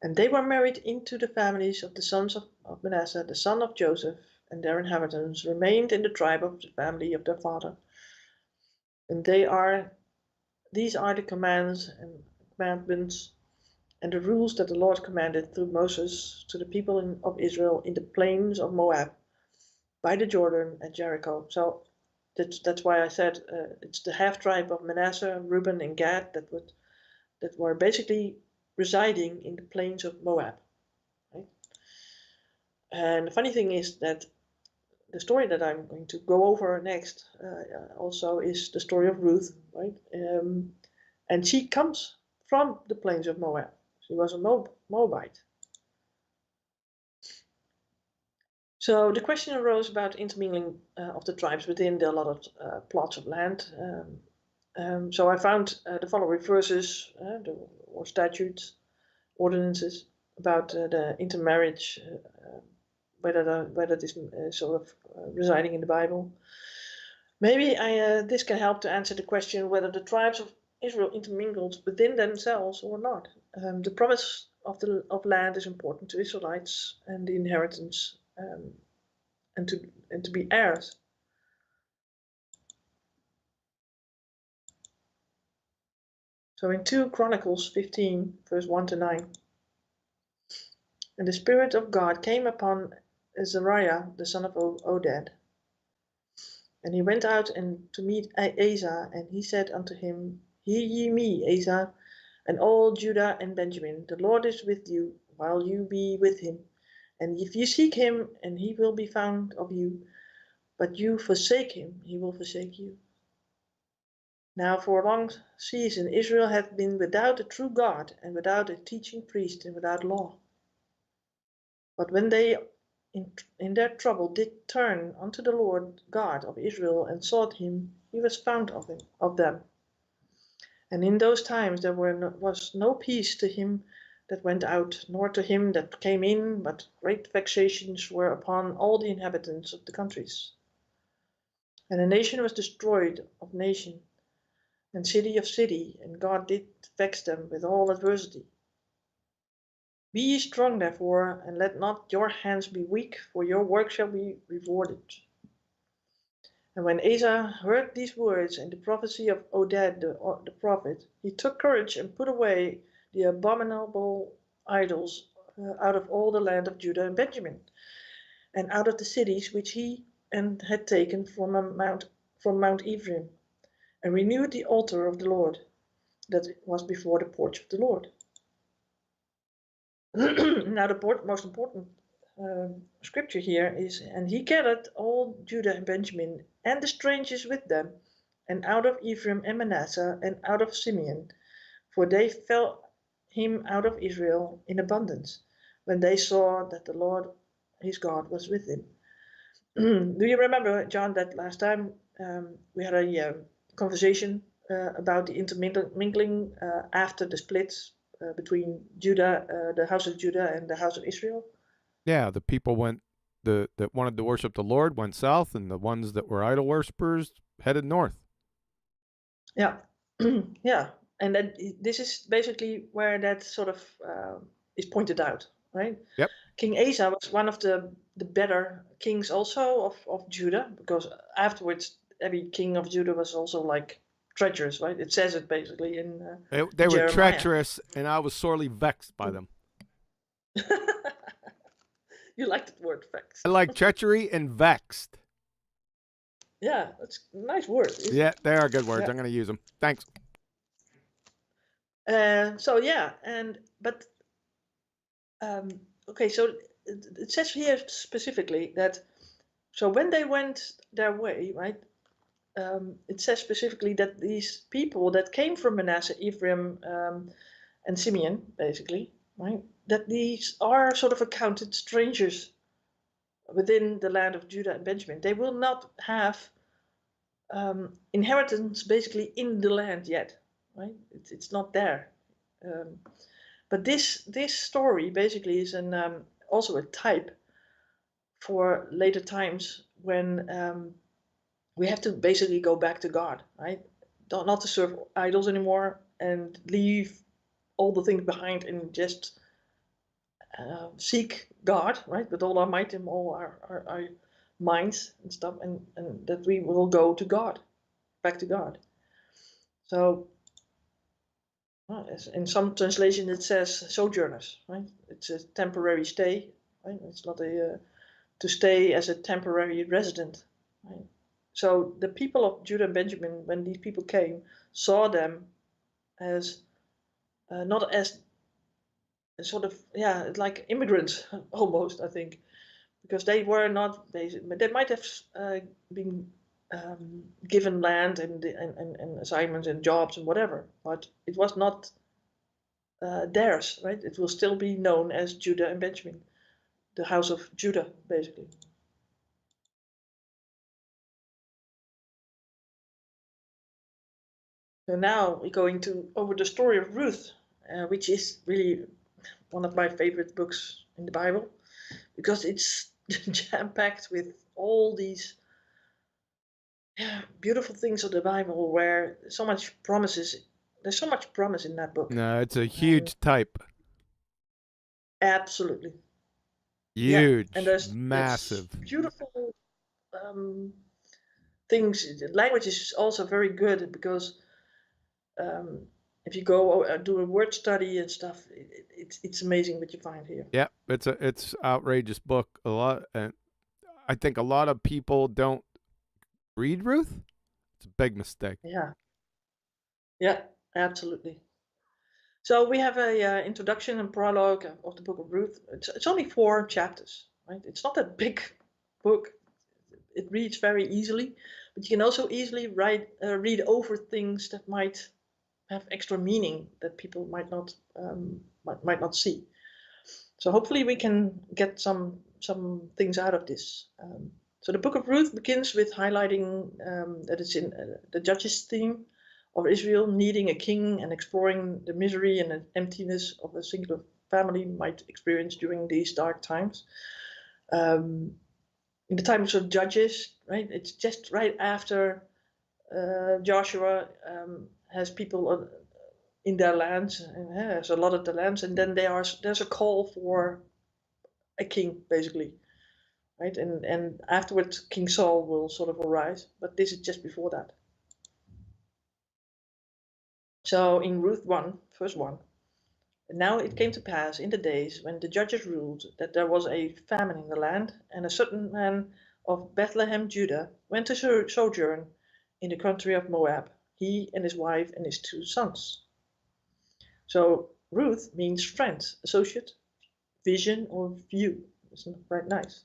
and they were married into the families of the sons of Manasseh, the son of Joseph, and their inheritance remained in the tribe of the family of their father. And these are the commands and commandments and the rules that the Lord commanded through Moses to the people of Israel in the plains of Moab, by the Jordan at Jericho. So that's why I said it's the half tribe of Manasseh, Reuben, and Gad that were basically residing in the plains of Moab. And the funny thing is that the story that I'm going to go over next also is the story of Ruth, right? And she comes from the plains of Moab. She was a Moabite. So the question arose about intermingling of the tribes within the allotted plots of land. So I found the following verses, or statutes, ordinances about the intermarriage, whether this is sort of residing in the Bible. Maybe this can help to answer the question whether the tribes of Israel intermingled within themselves or not. The promise of land is important to Israelites and the inheritance, and to be heirs. So in 2 Chronicles 15, verse 1 to 9, and the Spirit of God came upon Azariah, the son of Oded. And he went out to meet Asa, and he said unto him, Hear ye me, Asa, and all Judah and Benjamin. The Lord is with you, while you be with him. And if you seek him, and he will be found of you, but you forsake him, he will forsake you. Now for a long season Israel hath been without a true God, and without a teaching priest, and without law. But when they in their trouble did turn unto the Lord God of Israel, and sought him, he was found of them. And in those times there was no peace to him that went out, nor to him that came in, but great vexations were upon all the inhabitants of the countries. And a nation was destroyed of nation, and city of city, and God did vex them with all adversity. Be ye strong therefore, and let not your hands be weak, for your work shall be rewarded. And when Asa heard these words and the prophecy of Oded the prophet, he took courage and put away the abominable idols out of all the land of Judah and Benjamin, and out of the cities which he had taken from Mount Ephraim, and renewed the altar of the Lord that was before the porch of the Lord. Now the most important scripture here is, and he gathered all Judah and Benjamin and the strangers with them, and out of Ephraim and Manasseh and out of Simeon, for they fell him out of Israel in abundance, when they saw that the Lord his God was with him. Do you remember, John, that last time we had a conversation about the intermingling after the splits between Judah, the house of Judah, and the house of Israel? Yeah, the people that wanted to worship the Lord went south, and the ones that were idol worshippers headed north. Yeah, yeah, and this is basically where that sort of is pointed out, right? Yep. King Asa was one of the better kings also of Judah, because afterwards every king of Judah was also like treacherous, right? It says it basically in They were Jeremiah. treacherous, and I was sorely vexed by them. You like that word, vexed. I like treachery and vexed. Yeah, that's a nice word. Yeah, they are good words. Yeah. I'm going to use them. Thanks. So yeah, okay, so it says here specifically that, so when they went their way, right, it says specifically that these people that came from Manasseh, Ephraim, and Simeon, basically, right, that these are sort of accounted strangers within the land of Judah and Benjamin. They will not have inheritance basically in the land yet, right? It's not there. But this story basically is also a type for later times when we have to basically go back to God, right? Not to serve idols anymore and leave all the things behind and just seek God, right? With all our might and all our minds and stuff, and that we will go to God, back to God. So in some translation it says sojourners, right? It's a temporary stay, right? It's not to stay as a temporary resident, right? So the people of Judah and Benjamin, when these people came, saw them as not as sort of, like immigrants almost, I think, because they were not basic. They might have been given land and assignments and jobs and whatever, but it was not theirs, right? It will still be known as Judah and Benjamin, the house of Judah, basically. So now we're going over the story of Ruth, which is really one of my favorite books in the Bible, because it's jam-packed with all these beautiful things of the Bible, where so much promises. There's so much promise in that book. No, it's a huge type. Absolutely. Huge, and there's massive. beautiful things. The language is also very good, because if you go do a word study and stuff, it's amazing what you find here. Yeah, it's outrageous book. A lot, and I think a lot of people don't read Ruth. It's a big mistake. Yeah, absolutely. So we have a introduction and prologue of the book of Ruth. It's only 4 chapters, right? It's not a big book. It reads very easily, but you can also easily read over things that might have extra meaning that people might not see. So hopefully we can get some things out of this. So the book of Ruth begins with highlighting that it's in the Judges theme of Israel needing a king and exploring the misery and the emptiness of a singular family might experience during these dark times. In the times of Judges, right? It's just right after Joshua has people in their lands, and has a lot of the lands, and then there's a call for a king, basically, right? And afterwards, King Saul will sort of arise, but this is just before that. So in Ruth 1, verse 1, now it came to pass in the days when the judges ruled that there was a famine in the land, and a certain man of Bethlehem, Judah, went to sojourn in the country of Moab, he and his wife and his 2 sons. So Ruth means friend, associate, vision, or view. It's quite nice.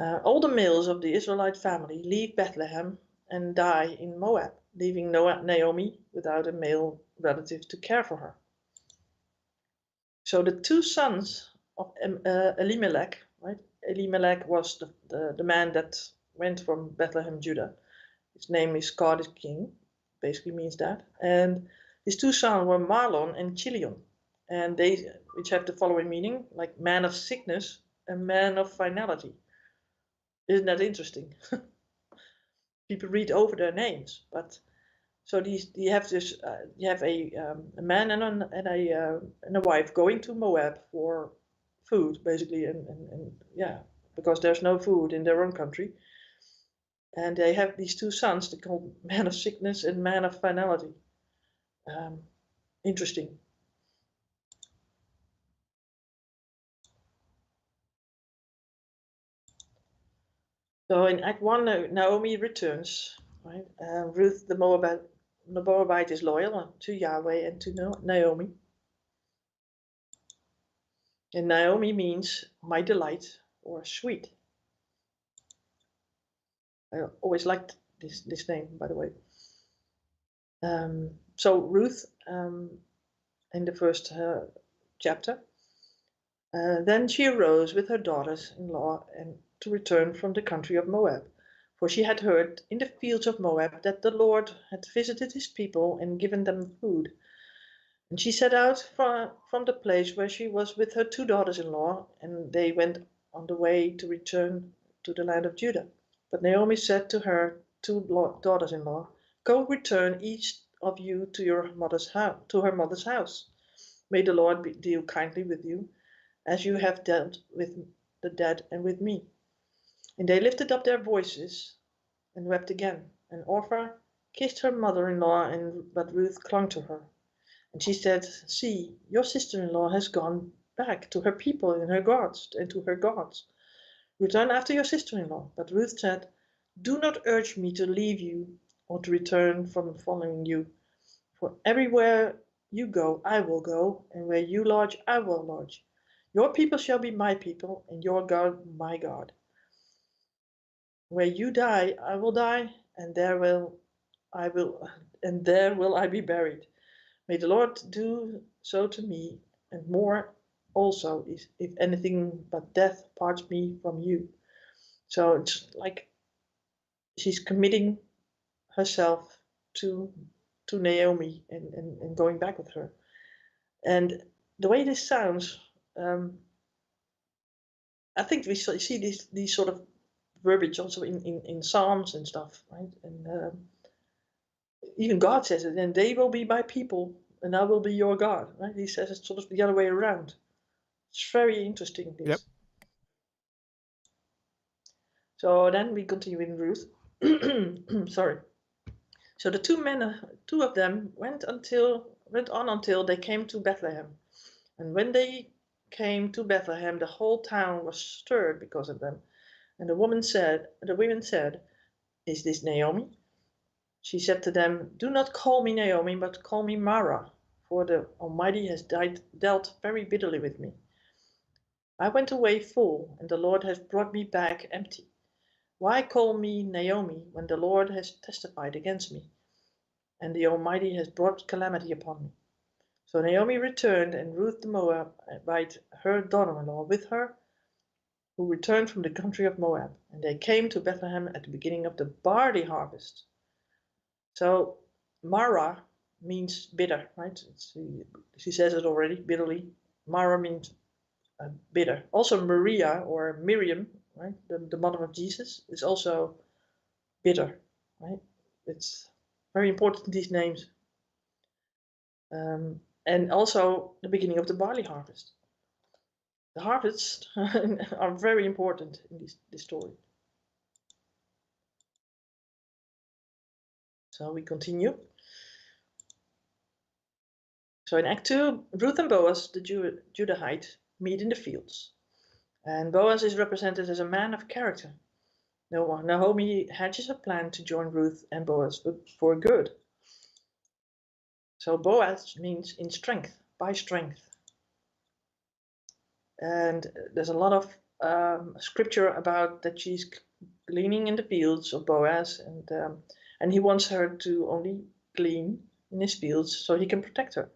All the males of the Israelite family leave Bethlehem and die in Moab, leaving Naomi without a male relative to care for her. So the 2 sons of Elimelech, right? Elimelech was the man that went from Bethlehem, Judah. His name is God is King, basically means that. And his 2 sons were Mahlon and Chilion, and which have the following meaning, like man of sickness and man of finality. Isn't that interesting? People read over their names, but so you have this. You have a man and a wife going to Moab for food, basically, and yeah, because there's no food in their own country, and they have these 2 sons. They call man of sickness and man of finality. Interesting. So in Act 1, Naomi returns, right? Ruth the Moabite is loyal to Yahweh and to Naomi. And Naomi means my delight or sweet. I always liked this name, by the way. So Ruth, in the first chapter, then she arose with her daughters-in-law and to return from the country of Moab. For she had heard in the fields of Moab that the Lord had visited his people and given them food. And she set out from the place where she was with her 2 daughters-in-law, and they went on the way to return to the land of Judah. But Naomi said to her 2 daughters-in-law, go return each of you to her mother's house. May the Lord deal kindly with you, as you have dealt with the dead and with me. And they lifted up their voices and wept again. And Orpah kissed her mother-in-law, but Ruth clung to her. And she said, see, your sister-in-law has gone back to her people and to her gods. Return after your sister-in-law. But Ruth said, do not urge me to leave you or to return from following you. For everywhere you go, I will go, and where you lodge, I will lodge. Your people shall be my people, and your God my God. Where you die, I will die, and there will I be buried. May the Lord do so to me, and more also, if anything but death parts me from you. So it's like she's committing herself to Naomi and going back with her. And the way this sounds, I think we see these sort of verbiage also in Psalms and stuff, right? And even God says it, and they will be my people, and I will be your God, right? He says it's sort of the other way around. It's very interesting, this. Yep. So then we continue in Ruth. Sorry. So the two of them went on until they came to Bethlehem. And when they came to Bethlehem, the whole town was stirred because of them. And the women said, "Is this Naomi?" She said to them, "Do not call me Naomi, but call me Mara, for the Almighty has dealt very bitterly with me. I went away full, and the Lord has brought me back empty. Why call me Naomi when the Lord has testified against me, and the Almighty has brought calamity upon me?" So Naomi returned, and Ruth the Moabite, her daughter-in-law, with her, who returned from the country of Moab. And they came to Bethlehem at the beginning of the barley harvest. So Mara means bitter, right? She says it already, bitterly. Mara means bitter. Also Maria, or Miriam, right? The mother of Jesus, is also bitter, right? It's very important, these names. And also the beginning of the barley harvest. The harvests are very important in this story. So we continue. So in Act 2, Ruth and Boaz, the Judahite, meet in the fields. And Boaz is represented as a man of character. Naomi hatches a plan to join Ruth and Boaz for good. So Boaz means in strength, by strength. And there's a lot of scripture about that she's gleaning in the fields of Boaz, and he wants her to only glean in his fields so he can protect her.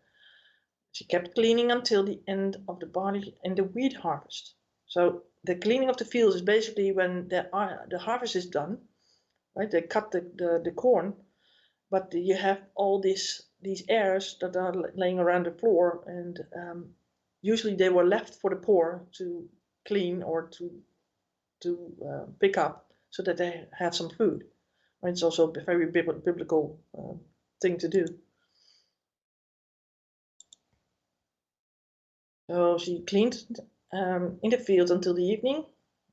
She kept gleaning until the end of the barley and the wheat harvest. So the cleaning of the fields is basically when the harvest is done, right? They cut the corn, but you have all these airs that are laying around the floor, and usually they were left for the poor to clean or to pick up so that they have some food. Right? It's also a very biblical thing to do. So she cleaned in the field until the evening,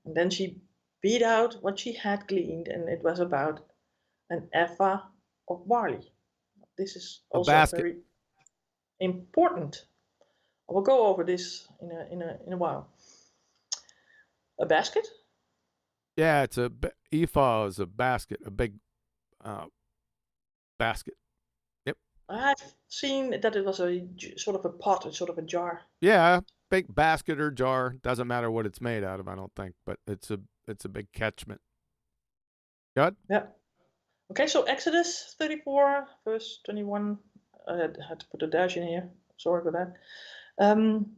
and then she beat out what she had gleaned, and it was about an ephah of barley. This is also very important. I will go over this in a while. A basket? Yeah, it's ephah is a basket, a big basket. Yep. I've seen that it was a sort of a pot, a sort of a jar. Yeah, big basket or jar. Doesn't matter what it's made out of, I don't think, but it's a big catchment. Good? Yeah. Okay, so Exodus 34, verse 21. I had to put a dash in here. Sorry for that. And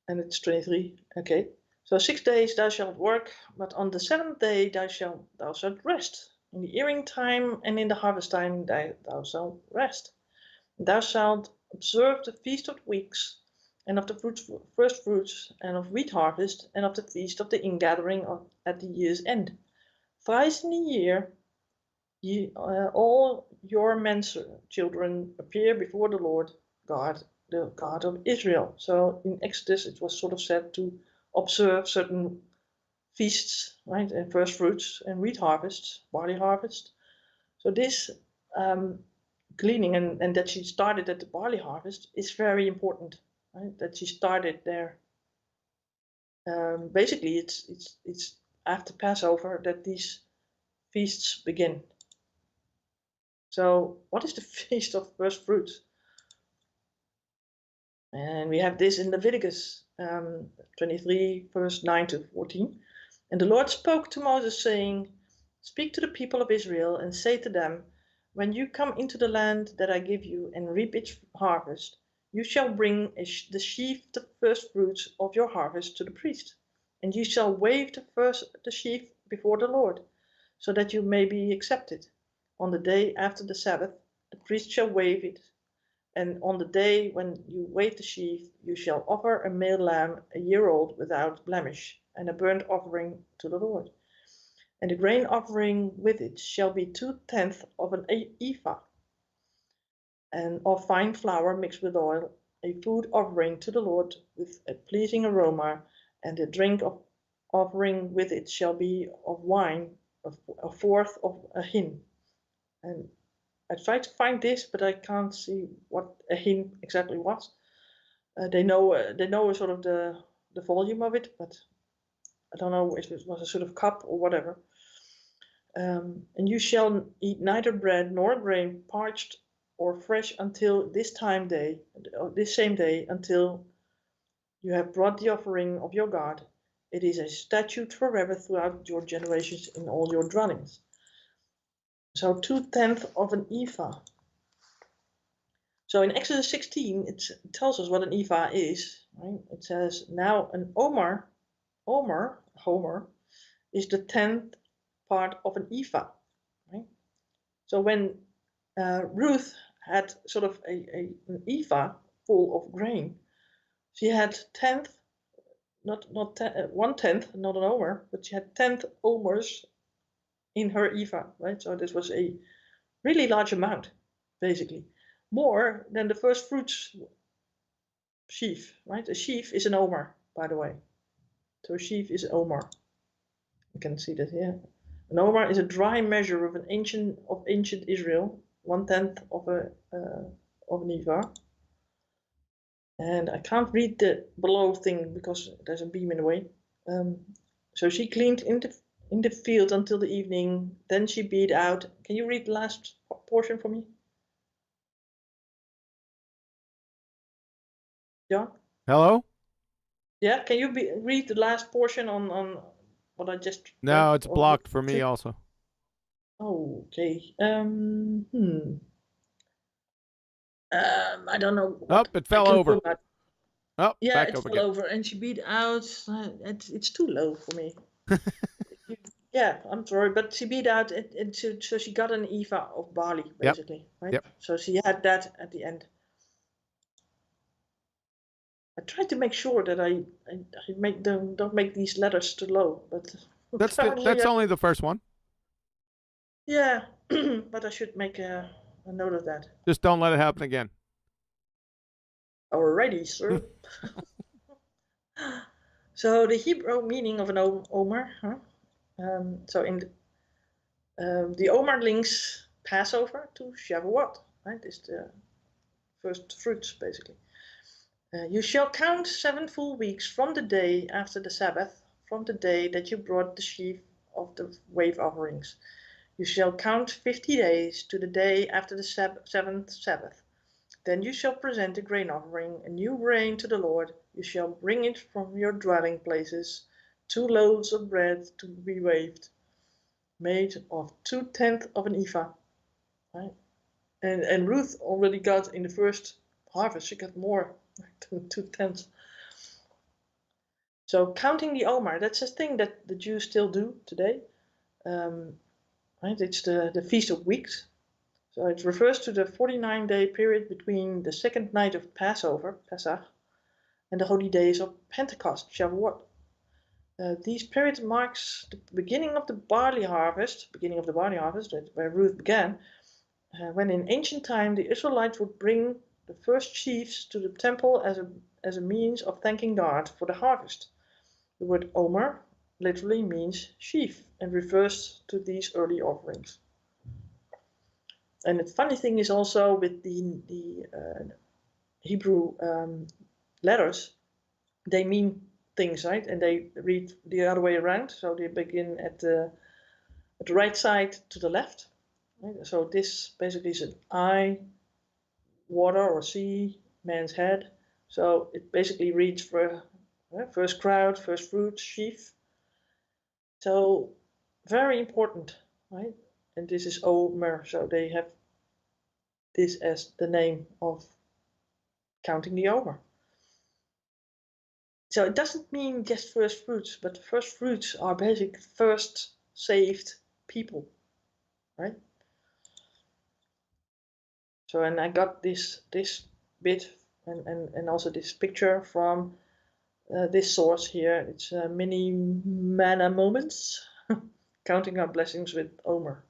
it's 23. Okay. So 6 days thou shalt work, but on the seventh day thou shalt rest. In the earing time and in the harvest time thou shalt rest. Thou shalt observe the feast of weeks, and of the first fruits, and of wheat harvest, and of the feast of the ingathering at the year's end. Thrice in a year all your men's children appear before the Lord God, the God of Israel. So in Exodus it was sort of said to observe certain feasts, right, and first fruits and wheat harvests, barley harvest. So this gleaning and that she started at the barley harvest is very important, right? That she started there. Basically, it's after Passover that these feasts begin. So, what is the feast of first fruits? And we have this in Leviticus 23, verse 9 to 14. And the Lord spoke to Moses, saying, Speak to the people of Israel and say to them, When you come into the land that I give you and reap its harvest, you shall bring the sheaf, the first fruits of your harvest, to the priest, and you shall wave the sheaf before the Lord, so that you may be accepted. On the day after the Sabbath, the priest shall wave it, and on the day when you wave the sheaf, you shall offer a male lamb a year old without blemish, and a burnt offering to the Lord. And the grain offering with it shall be 2/10 of an ephah, and of fine flour mixed with oil, a food offering to the Lord with a pleasing aroma, and the drink offering with it shall be of wine, a fourth of a hin. And I tried to find this, but I can't see what a hin exactly was. They know sort of the volume of it, but I don't know if it was a sort of cup or whatever. And you shall eat neither bread nor grain, parched or fresh, until this same day, until you have brought the offering of your God. It is a statute forever throughout your generations in all your dwellings. So 2/10 of an ephah. So in Exodus 16, it tells us what an ephah is. Right? It says, now an omer, is the 10th part of an ephah. Right? So when Ruth had sort of an ephah full of grain, she had 1/10, not 1/10, not an omer, but she had 10 omers in her ephah. Right? So this was a really large amount, basically. More than the first fruits sheaf, right? A sheaf is an omer, by the way. So a sheaf is an omer. You can see that here. An omer is a dry measure of ancient Israel, 1/10 of an ephah. And I can't read the below thing because there's a beam in the way. So she cleaned in the field until the evening. Then she beat out. Can you read the last portion for me? John? Hello? Yeah, can you read the last portion on what I just read? No, it's blocked for me also. Okay. I don't know. It fell over. Yeah, back it over fell again. over, and she beat out. It's too low for me. Yeah, I'm sorry, but she beat out, and so she got an ephah of barley, basically, right? Yep. So she had that at the end. I tried to make sure that I don't make these letters too low, but that's only the first one. Yeah, but I should make a note of that. Just don't let it happen again. Alrighty, sir. So the Hebrew meaning of an omer, so in the omer links Passover to Shavuot, right? It's the first fruits, basically. You shall count 7 full weeks from the day after the Sabbath, from the day that you brought the sheaf of the wave offerings. You shall count 50 days to the day after the 7th Sabbath. Then you shall present a grain offering, a new grain to the Lord. You shall bring it from your dwelling places, 2 loaves of bread to be waved, made of 2/10 of an ephah. Right? And Ruth already got in the first harvest, she got more than 2/10. So counting the omer, that's a thing that the Jews still do today. Right? It's the Feast of Weeks. So it refers to the 49-day period between the second night of Passover, Pesach, and the holy days of Pentecost, Shavuot. These periods marks the beginning of the barley harvest, where Ruth began, when in ancient time the Israelites would bring the first sheaves to the temple as a means of thanking God for the harvest. The word omer literally means sheaf and refers to these early offerings. And the funny thing is also with the Hebrew letters, they mean things, right? And they read the other way around. So they begin at the right side to the left. Right? So this basically is an eye, water or sea, man's head. So it basically reads for First crowd, first fruit, sheaf. So very important, right? And this is Omer, so they have this as the name of counting the Omer. So it doesn't mean just first fruits, but first fruits are basically first saved people, right? So, and I got this bit and also this picture from this source here. It's mini mana moments, counting our blessings with Omer.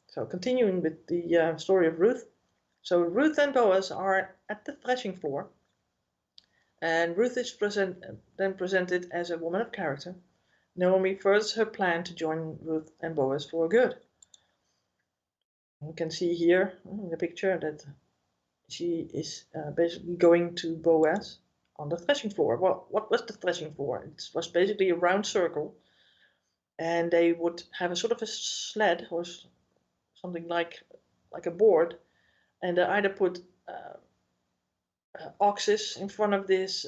So continuing with the story of Ruth. So Ruth and Boaz are at the threshing floor, and Ruth is then presented as a woman of character. Naomi furthers her plan to join Ruth and Boaz for good. You can see here in the picture that she is basically going to Boaz on the threshing floor. Well, what was the threshing floor? It was basically a round circle, and they would have a sort of a sled or something like a board, and they either put oxes in front of this,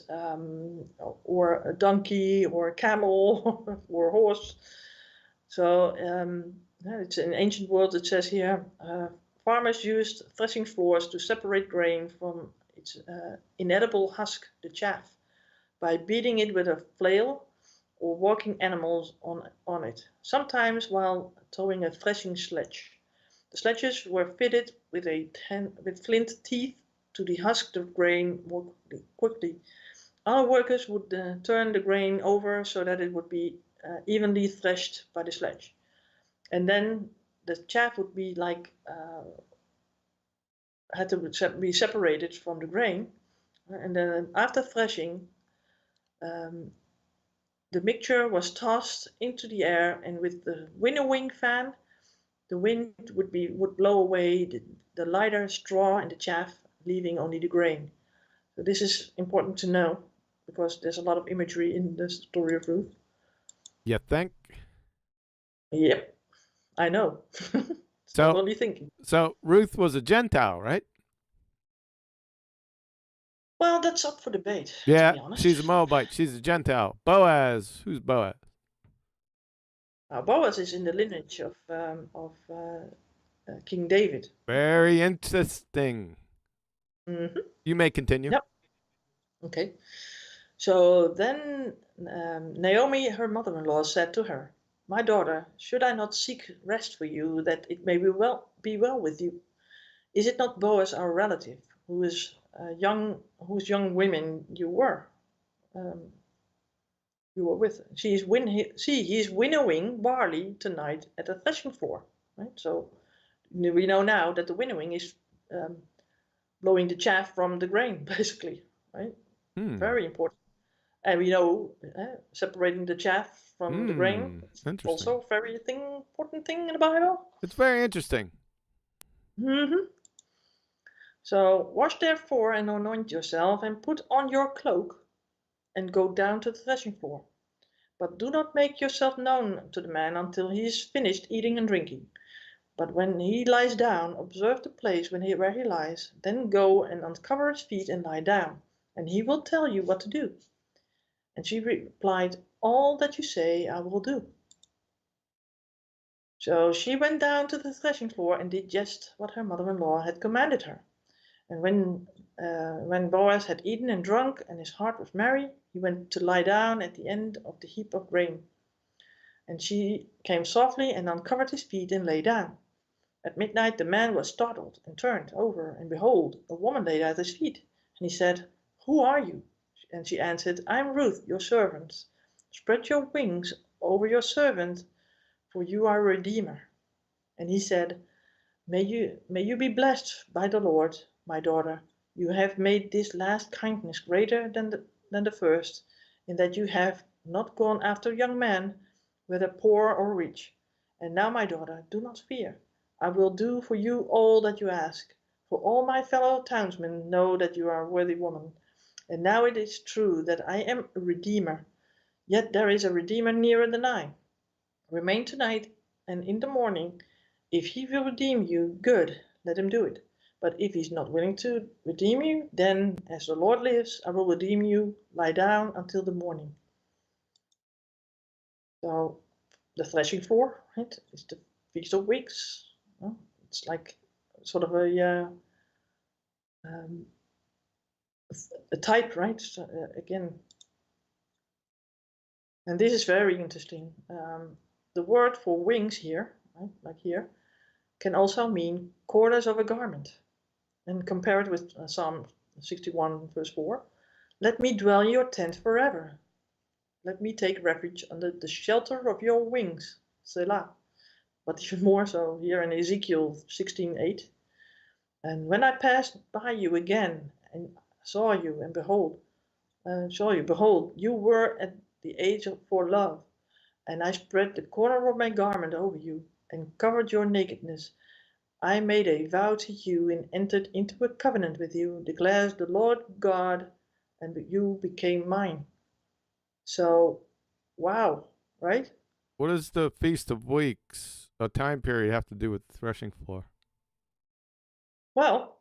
or a donkey, or a camel, or a horse. So it's in ancient world. It says here, farmers used threshing floors to separate grain from its inedible husk, the chaff, by beating it with a flail or walking animals on it, sometimes while towing a threshing sledge. The sledges were fitted with with flint teeth to dehusk the grain more quickly. Other workers would turn the grain over so that it would be evenly threshed by the sledge. And then the chaff would be had to be separated from the grain. And then after threshing, the mixture was tossed into the air, and with the winnowing fan, the wind would blow away the lighter straw and the chaff, leaving only the grain. So this is important to know because there's a lot of imagery in the story of Ruth. You think? Yep, I know. So what are you thinking? So Ruth was a Gentile, right? Well, that's up for debate, Yeah, to be honest. she's a Moabite. She's a Gentile. Boaz. Who's Boaz? Boaz is in the lineage of King David. Very interesting. Mm-hmm. You may continue. Yep. Okay. So then Naomi, her mother-in-law, said to her, "My daughter, should I not seek rest for you, that it may be well with you? Is it not Boaz, our relative, whose young women you were with? He is winnowing barley tonight at the threshing floor." Right. So we know now that the winnowing is blowing the chaff from the grain, basically. Right. Very important. And we know separating the chaff from the grain is also a very important thing in the Bible. It's very interesting. Mm-hmm. So wash therefore and anoint yourself and put on your cloak and go down to the threshing floor. But do not make yourself known to the man until he is finished eating and drinking. But when he lies down, observe the place where he lies, then go and uncover his feet and lie down, and he will tell you what to do. And she replied, "All that you say I will do." So she went down to the threshing floor and did just what her mother-in-law had commanded her. And when Boaz had eaten and drunk and his heart was merry, he went to lie down at the end of the heap of grain. And she came softly and uncovered his feet and lay down. At midnight the man was startled and turned over, and behold, a woman lay at his feet. And he said, "Who are you?" And she answered, "I am Ruth, your servant. Spread your wings over your servant, for you are a redeemer." And he said, May you be blessed by the Lord, my daughter. You have made this last kindness greater than the first, in that you have not gone after young men, whether poor or rich. And now, my daughter, do not fear. I will do for you all that you ask, for all my fellow townsmen know that you are a worthy woman. And now it is true that I am a redeemer, yet there is a redeemer nearer than I. Remain tonight, and in the morning, if he will redeem you, good, let him do it. But if he's not willing to redeem you, then as the Lord lives, I will redeem you. Lie down until the morning. So the threshing floor, right, is the Feast of Weeks. It's like sort of a type, right? So, again, and this is very interesting. The word for wings here, right, like here, can also mean corners of a garment. And compare it with Psalm 61, verse 4. Let me dwell in your tent forever. Let me take refuge under the shelter of your wings. Selah. But even more so here in Ezekiel 16:8. And when I passed by you again and saw you, behold, you were at the age for love. And I spread the corner of my garment over you and covered your nakedness. I made a vow to you and entered into a covenant with you, declares the Lord God, and you became mine. So, wow, right? What does the Feast of Weeks, a time period, have to do with the threshing floor? Well,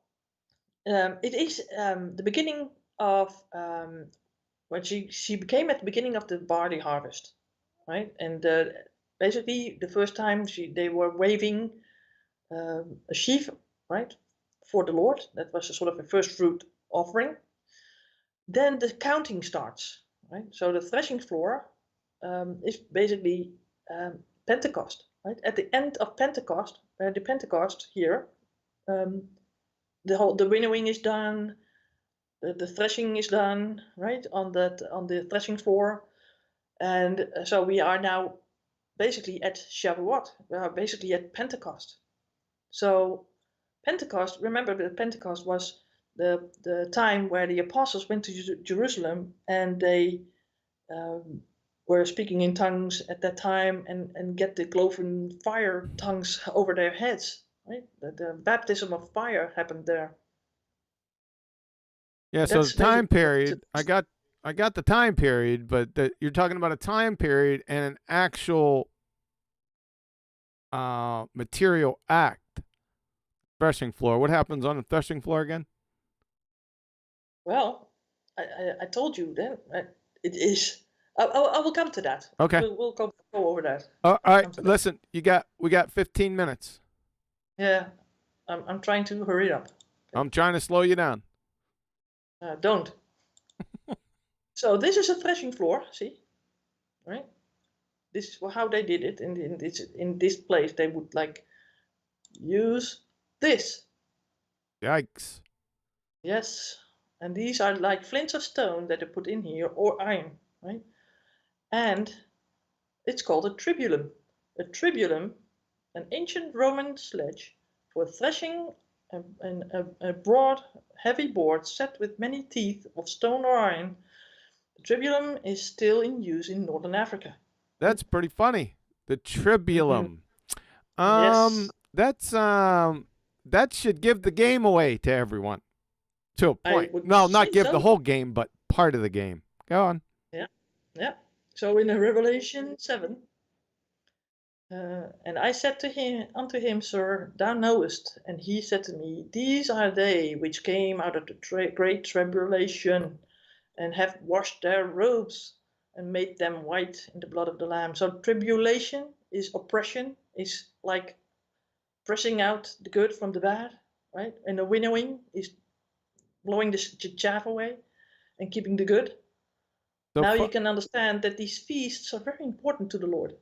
it is the beginning of when she became at the beginning of the barley harvest, right? And basically, the first time they were waving a sheaf, right, for the Lord. That was a sort of a first fruit offering. Then the counting starts, right? So the threshing floor is basically Pentecost, right? At the end of Pentecost, the Pentecost here, the winnowing is done, the threshing is done, right, on the threshing floor, and so we are now basically at Shavuot. We are basically at Pentecost. So Pentecost, remember that Pentecost was the time where the apostles went to Jerusalem and they were speaking in tongues at that time and get the cloven fire tongues over their heads, right? The baptism of fire happened there. Yeah, And so the that's time basically period, I got the time period, but you're talking about a time period and an actual material act. Threshing floor. What happens on the threshing floor again? well, I told you then it is. I will come to that. Okay. We'll go over that. All right. Come to that. Listen, we got 15 minutes. Yeah, I'm trying to hurry up. I'm trying to slow you down. Don't. So this is a threshing floor. See, right? This is how they did it. In this place, they would like use this. Yikes. Yes, and these are like flints of stone that they put in here, or iron, right? And it's called a tribulum. A tribulum, an ancient Roman sledge for threshing, a broad, heavy board set with many teeth of stone or iron. The tribulum is still in use in northern Africa. That's pretty funny. The tribulum. Yes. That should give the game away to everyone. To a I point. would No, not say give so. the whole game, but part of the game. Go on. Yeah. So in Revelation 7, and I said to him, unto him, Sir, thou knowest. And he said to me, These are they which came out of the great tribulation, and have washed their robes, and made them white in the blood of the Lamb. So tribulation is oppression, is like pressing out the good from the bad, right? And the winnowing is blowing the chaff away and keeping the good. So now you can understand that these feasts are very important to the Lord.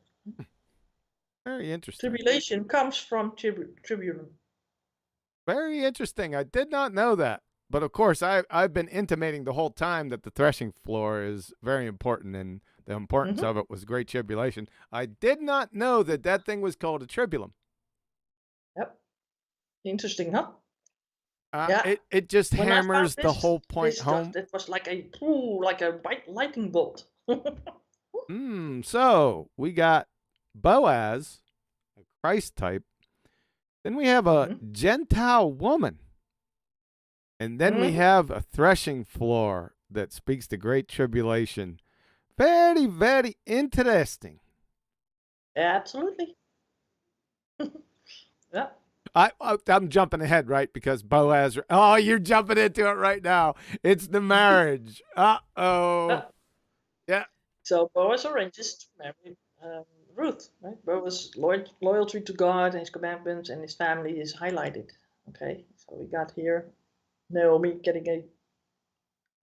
very interesting. Tribulation comes from tribulum. Very interesting. I did not know that. But of course, I've been intimating the whole time that the threshing floor is very important, and the importance of it was great tribulation. I did not know that that thing was called a tribulum. Yep. Interesting, huh? Yeah. It just when hammers the whole point home. It was like a lightning bolt. So we got Boaz, a Christ type. Then we have a Gentile woman. And then we have a threshing floor that speaks to great tribulation. Very, very interesting. Absolutely. Yeah. I'm jumping ahead, right? Because Boaz. Oh, you're jumping into it right now. It's the marriage. Uh-oh. Yeah. So Boaz arranges to marry Ruth, right? Boaz' loyalty to God and his commandments and his family is highlighted. Okay, so we got here Naomi getting a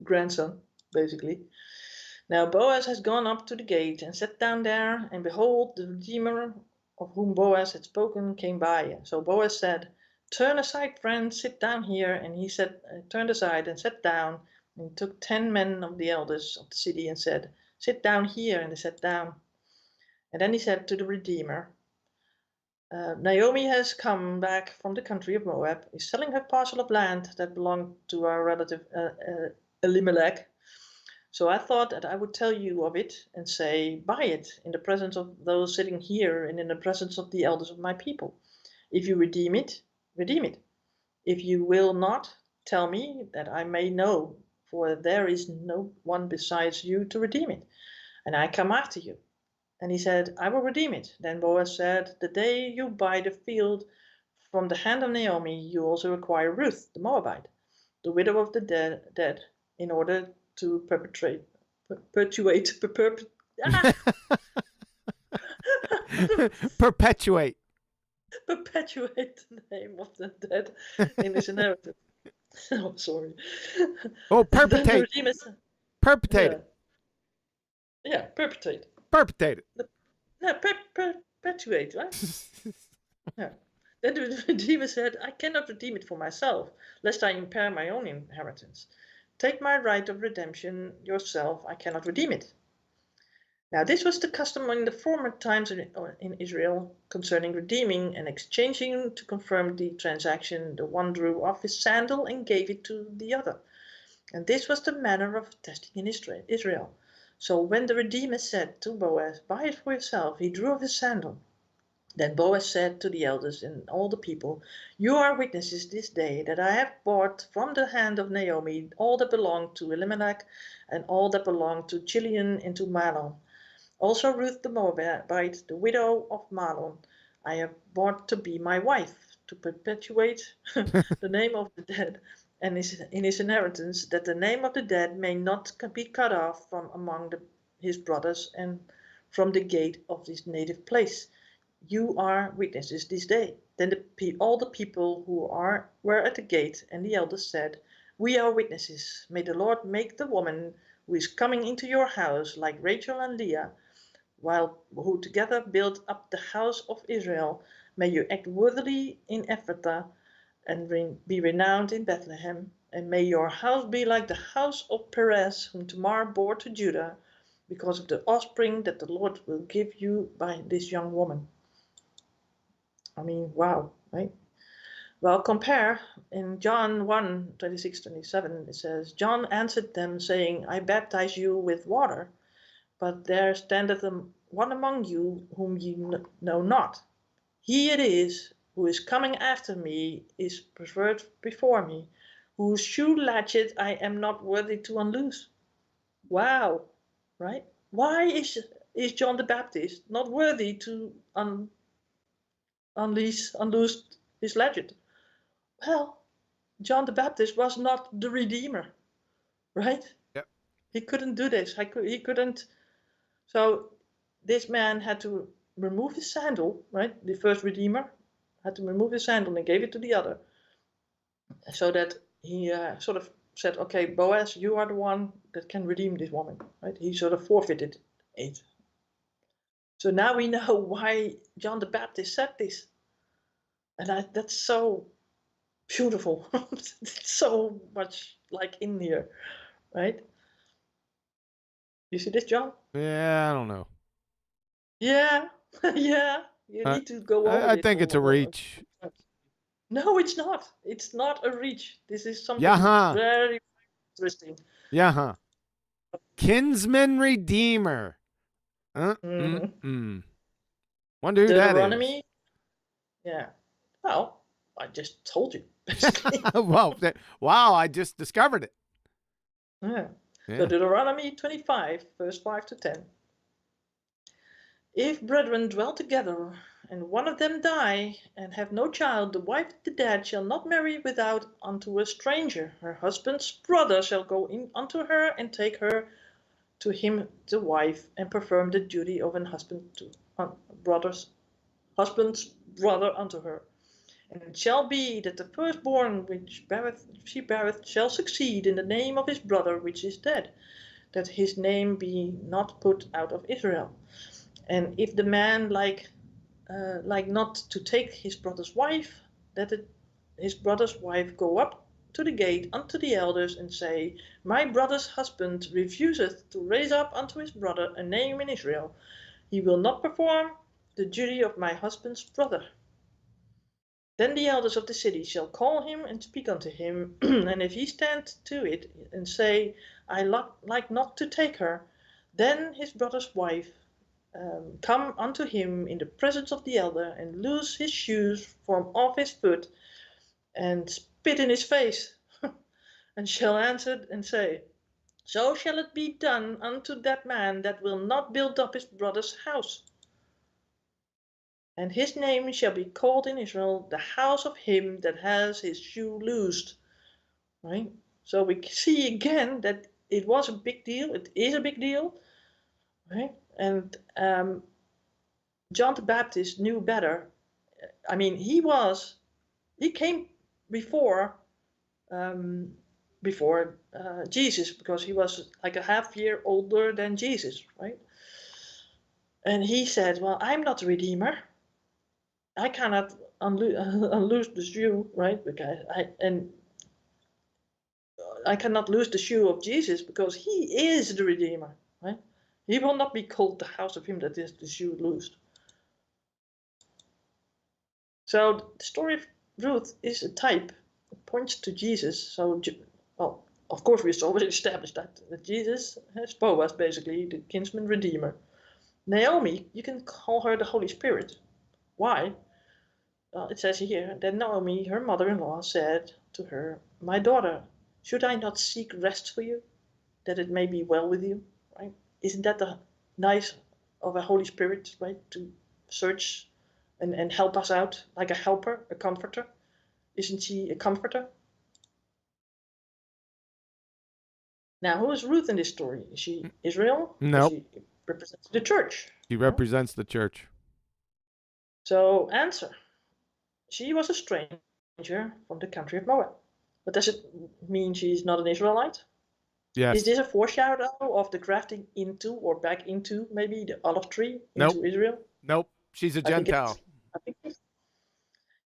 grandson, basically. Now Boaz has gone up to the gate and sat down there, and behold, the Redeemer of whom Boaz had spoken came by. So Boaz said, "Turn aside, friend, sit down here." And he said, turned aside and sat down. And he took 10 men of the elders of the city and said, "Sit down here." And they sat down. And then he said to the Redeemer, Naomi has come back from the country of Moab, is selling her parcel of land that belonged to our relative Elimelech. So I thought that I would tell you of it and say, buy it in the presence of those sitting here and in the presence of the elders of my people. If you redeem it, redeem it. If you will not, tell me that I may know, for there is no one besides you to redeem it, and I come after you. And he said, I will redeem it. Then Boaz said, the day you buy the field from the hand of Naomi, you also acquire Ruth, the Moabite, the widow of the dead, in order to perpetuate Perpetuate. perpetuate the name of the dead in his inheritance. Oh, sorry. Oh, perpetuate. Perpetuate. Yeah, perpetuate. Perpetuate it. No, perpetuate, right? Yeah. Then the Redeemer said, I cannot redeem it for myself, lest I impair my own inheritance. Take my right of redemption yourself, I cannot redeem it. Now this was the custom in the former times in Israel concerning redeeming and exchanging. To confirm the transaction, the one drew off his sandal and gave it to the other. And this was the manner of testing in Israel. So when the Redeemer said to Boaz, buy it for yourself, he drew off his sandal. Then Boaz said to the elders and all the people, you are witnesses this day that I have bought from the hand of Naomi all that belonged to Elimelech and all that belonged to Chilion and to Mahlon. Also Ruth the Moabite, the widow of Mahlon, I have bought to be my wife, to perpetuate the name of the dead, and in his inheritance, that the name of the dead may not be cut off from among his brothers and from the gate of his native place. You are witnesses this day. Then all the people who were at the gate and the elders said, we are witnesses. May the Lord make the woman who is coming into your house like Rachel and Leah, who together built up the house of Israel. May you act worthily in Ephrathah and be renowned in Bethlehem. And may your house be like the house of Perez, whom Tamar bore to Judah, because of the offspring that the Lord will give you by this young woman. I mean, wow, right? Well, compare in John 1, 26, 27, it says, John answered them, saying, I baptize you with water, but there standeth one among you whom ye know not. He it is who is coming after me, is preferred before me, whose shoe latchet I am not worthy to unloose. Wow, right? Why is John the Baptist not worthy to unloose his latchet? Well, John the Baptist was not the Redeemer, right? Yep. He couldn't do this. He couldn't. So this man had to remove his sandal, right? The first Redeemer had to remove his sandal and gave it to the other, so that he sort of said, okay, Boaz, you are the one that can redeem this woman, right? He sort of forfeited it. So now we know why John the Baptist said this. And that's so beautiful. It's so much like in here, right? You see this, John? Yeah, I don't know. Yeah, yeah. You need to go over I think it's a reach. No, it's not. It's not a reach. This is something very interesting. Yeah. Kinsman Redeemer. Mm-hmm. Wonder who that is. Yeah. Well, I just told you. Wow, I just discovered it. Yeah. So Deuteronomy 25, verse 5 to 10. If brethren dwell together and one of them die, and have no child, the wife of the dead shall not marry without unto a stranger. Her husband's brother shall go in unto her, and take her to him the wife, and perform the duty of an husband to husband's brother unto her. And it shall be that the firstborn which she beareth shall succeed in the name of his brother which is dead, that his name be not put out of Israel. And if the man like not to take his brother's wife, let his brother's wife go up to the gate unto the elders, and say, My brother's husband refuseth to raise up unto his brother a name in Israel. He will not perform the duty of my husband's brother. Then the elders of the city shall call him and speak unto him, and if he stand to it and say, I like not to take her, then his brother's wife come unto him in the presence of the elder, and loose his shoes from off his foot, and spit in his face, and shall answer and say, So shall it be done unto that man that will not build up his brother's house. And his name shall be called in Israel the house of him that has his shoe loosed. Right? So we see again that it was a big deal. It is a big deal. Right? And John the Baptist knew better. I mean, he came before Jesus, because he was like a half year older than Jesus, right? And he said, well, I'm not the Redeemer. I cannot unloose the shoe, right? Because I cannot lose the shoe of Jesus, because he is the Redeemer, right? He will not be called the house of him that is the shoe loosed. So the story of Ruth is a type. It points to Jesus. So, well, of course, we've already established that Jesus is Boaz, basically, the kinsman redeemer. Naomi, you can call her the Holy Spirit. Why? It says here, then Naomi, her mother-in-law, said to her, My daughter, should I not seek rest for you, that it may be well with you? Right? Isn't that the nice of a Holy Spirit, right? To search and help us out, like a helper, a comforter. Isn't she a comforter? Now, who is Ruth in this story? Is she Israel? No. She represents the church. She represents the church. So, answer. She was a stranger from the country of Moab. But does it mean she's not an Israelite? Yes. Is this a foreshadow of the grafting into, or back into, maybe the olive tree into Israel? Nope. She's a Gentile.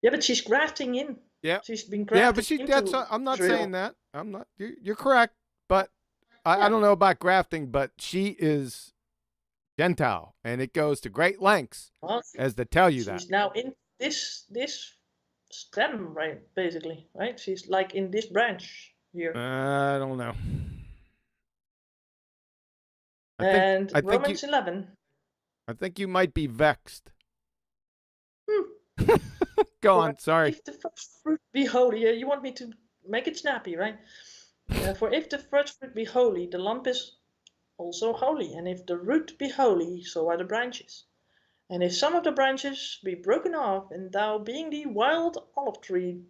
Yeah, but she's grafting in. Yeah. She's been grafted I'm not Israel. saying that. I'm not. You're correct, but I don't know about grafting. But she is Gentile, and it goes to great lengths as to tell you that she's now in this stem, right? Basically, right? She's like in this branch here. I don't know. Romans 11. I think you might be vexed. Go on, sorry. If the first fruit be holy, you want me to make it snappy, right? For if the first fruit be holy, the lump is also holy. And if the root be holy, so are the branches. And if some of the branches be broken off, and thou being the wild olive tree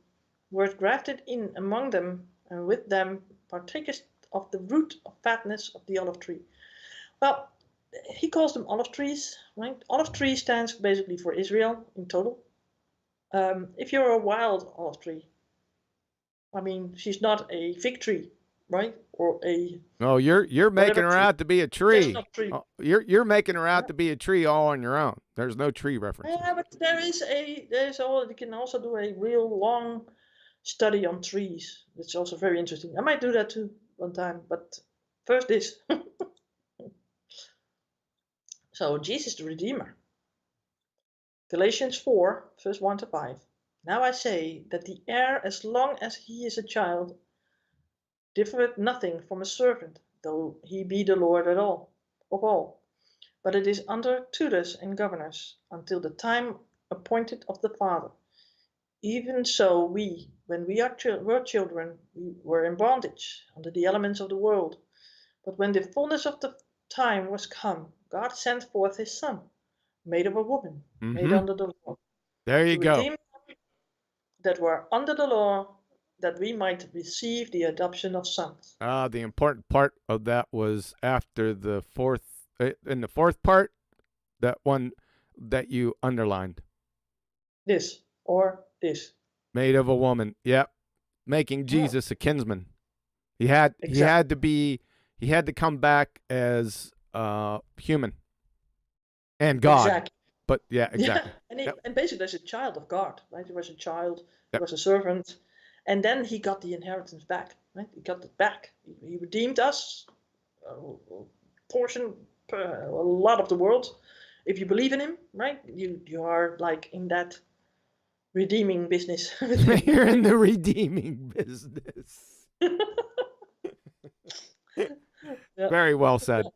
wert grafted in among them, and with them partakest of the root of fatness of the olive tree. Well, he calls them olive trees, right? Olive tree stands basically for Israel in total. If you're a wild olive tree, I mean, she's not a fig tree, right? Or a you're making her out to be a tree. tree. You're making her out to be a tree all on your own. There's no tree reference. Yeah, but you can also do a real long study on trees. It's also very interesting. I might do that too one time, but first this. So Jesus the Redeemer. Galatians 4, verse 1 to 5. Now I say that the heir, as long as he is a child, differeth nothing from a servant, though he be the Lord of all. But it is under tutors and governors, until the time appointed of the Father. Even so we, when we were children, we were in bondage, under the elements of the world. But when the fullness of the time was come, God sent forth his Son, made of a woman, made Mm-hmm. under the law, There to you go. redeem them that were under the law, that we might receive the adoption of sons. The important part of that was after the fourth, in the fourth part, that one that you underlined. This or this. Made of a woman. Yep. Making Jesus a kinsman. He had to come back as human and God. Exactly. But yeah, exactly. Yeah. And basically as a child of God, right? He was a child, he Yep. was a servant, and then he got the inheritance back, right? He got it back. He redeemed us, a lot of the world. If you believe in him, right? You are like in that redeeming business. You're in the redeeming business. Yeah. Very well said.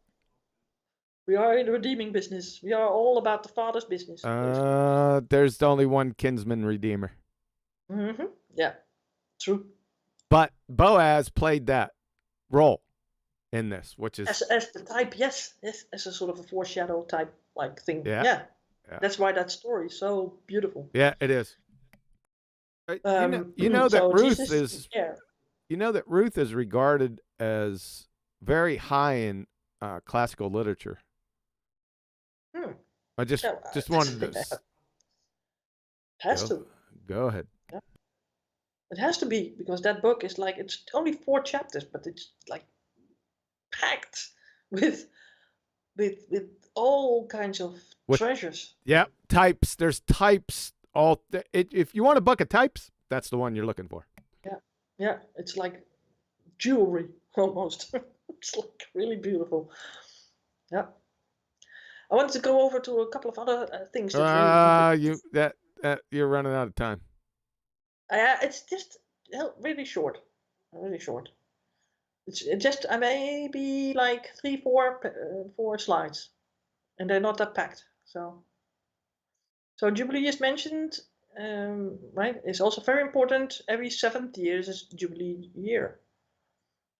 We are in the redeeming business. We are all about the Father's business. There's only one kinsman redeemer. Mm-hmm. Yeah, true. But Boaz played that role in this, which is as the type, yes, as a sort of a foreshadow type like thing. Yeah. That's why that story is so beautiful. Yeah, it is. You know that so Ruth Jesus, you know that Ruth is regarded as very high in classical literature. I just wanted to go ahead. Yeah. It has to be, because that book is like, it's only 4 chapters, but it's like packed with all kinds of treasures. Yeah, types. There's types. If you want a book of types, that's the one you're looking for. Yeah, it's like jewelry almost. It's like really beautiful. Yeah. I wanted to go over to a couple of other things. You're running out of time. It's just really short. Really short. It's just maybe like 4 slides, and they're not that packed. So Jubilee is mentioned, right? It's also very important. Every 7th year is Jubilee year,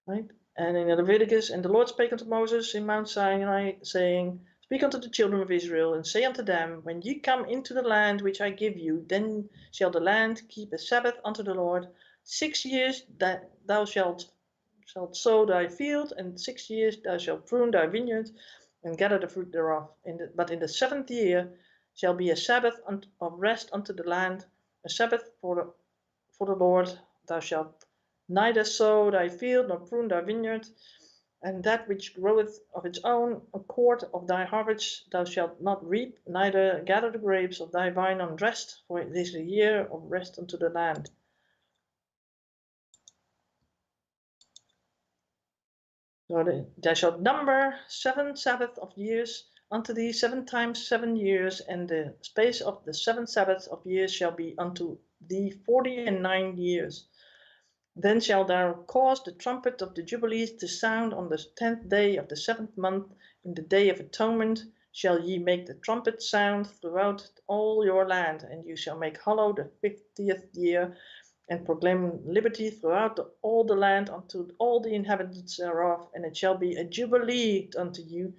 right? And in Leviticus, and the Lord spake unto Moses in Mount Sinai, saying, Speak unto the children of Israel, and say unto them, When ye come into the land which I give you, then shall the land keep a Sabbath unto the Lord. 6 years that thou shalt sow thy field, and 6 years thou shalt prune thy vineyard, and gather the fruit thereof. But in the 7th year shall be a Sabbath of rest unto the land, a Sabbath for the Lord. Thou shalt neither sow thy field, nor prune thy vineyard, and that which groweth of its own accord of thy harvest thou shalt not reap, neither gather the grapes of thy vine undressed, for it is a year of rest unto the land. So thou shalt number 7 Sabbaths of years unto thee, 7 times 7 years, and the space of the 7 Sabbaths of years shall be unto thee 49 years. Then shalt thou cause the trumpet of the Jubilees to sound on the 10th day of the 7th month. In the day of atonement shall ye make the trumpet sound throughout all your land, and you shall make hollow the 50th year, and proclaim liberty throughout all the land unto all the inhabitants thereof. And it shall be a Jubilee unto you,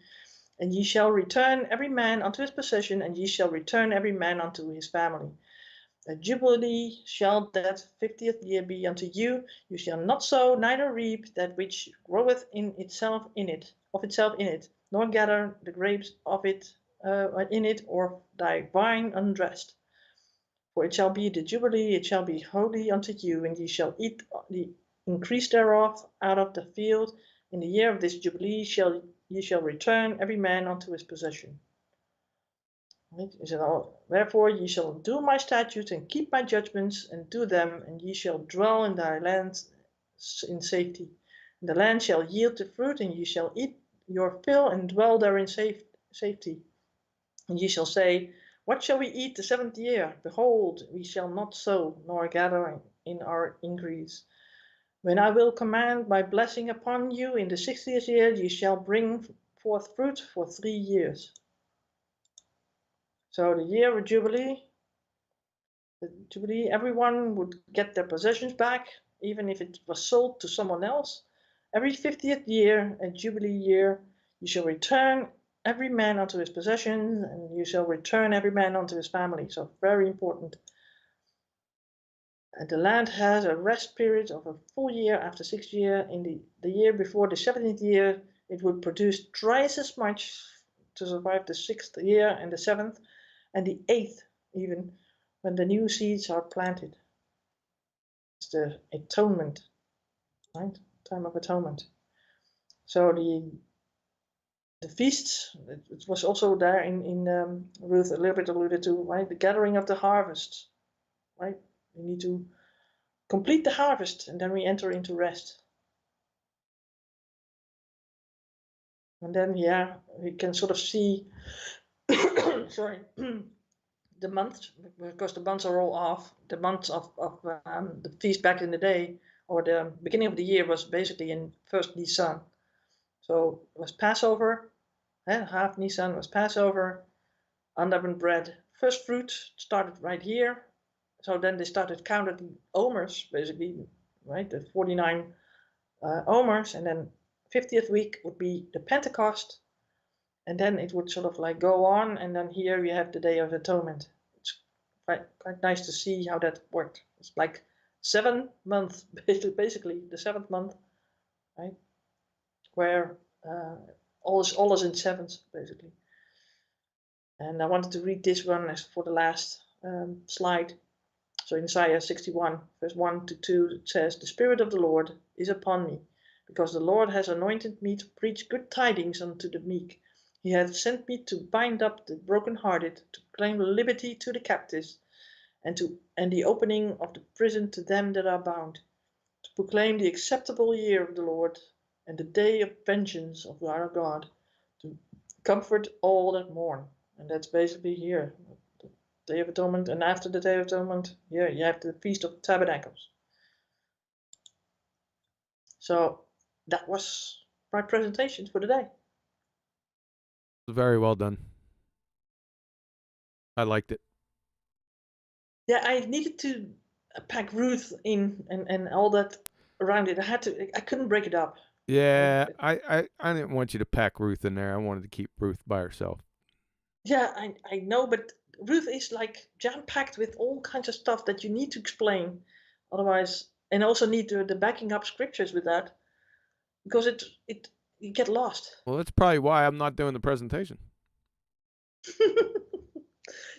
and ye shall return every man unto his possession, and ye shall return every man unto his family. A Jubilee shall that 50th year be unto you. You shall not sow, neither reap that which groweth of itself in it, nor gather the grapes of it in it, or thy vine undressed. For it shall be the Jubilee, it shall be holy unto you, and ye shall eat the increase thereof out of the field. In the year of this Jubilee ye shall return every man unto his possession. Wherefore ye shall do my statutes and keep my judgments and do them, and ye shall dwell in thy land in safety. And the land shall yield the fruit, and ye shall eat your fill and dwell there in safety. And ye shall say, What shall we eat the 7th year? Behold, we shall not sow, nor gather in our increase. When I will command my blessing upon you in the 60th year, ye shall bring forth fruit for 3 years. So the year of Jubilee, everyone would get their possessions back, even if it was sold to someone else. Every 50th year, a Jubilee year, you shall return every man unto his possession, and you shall return every man unto his family. So very important. And the land has a rest period of a full year after 6 years. In the year before the 17th year, it would produce twice as much to survive the 6th year and the 7th and the 8th even, when the new seeds are planted. It's the atonement, right? Time of atonement. So the feasts, it was also there in Ruth a little bit alluded to, right? The gathering of the harvest, right? We need to complete the harvest, and then we enter into rest. And then, yeah, we can sort of see, sorry, the months, because the months are all off. The months of the feast back in the day, or the beginning of the year, was basically in first Nisan. So it was Passover, half Nisan was Passover, unleavened bread. First fruit started right here. So then they started counting omers, basically, right? The 49 omers, and then 50th week would be the Pentecost, and then it would sort of like go on, and then here we have the Day of Atonement. It's quite nice to see how that worked. It's like 7 months, basically the 7th month, right? Where all is in sevens, basically. And I wanted to read this one as for the last slide. So in Isaiah 61, verse 1 to 2, it says, "The Spirit of the Lord is upon me, because the Lord has anointed me to preach good tidings unto the meek. He hath sent me to bind up the brokenhearted, to proclaim liberty to the captives, and the opening of the prison to them that are bound, to proclaim the acceptable year of the Lord, and the day of vengeance of our God, to comfort all that mourn." And that's basically here. Day of Atonement, and after the Day of Atonement, here you have the Feast of Tabernacles. So that was my presentation for the day. Very well done. I liked it. Yeah, I needed to pack Ruth in and all that around it. I couldn't break it up. Yeah, I didn't want you to pack Ruth in there. I wanted to keep Ruth by herself. Yeah, I know, but Ruth is like jam-packed with all kinds of stuff that you need to explain. Otherwise, and also need the backing up scriptures with that, because you get lost. Well, that's probably why I'm not doing the presentation.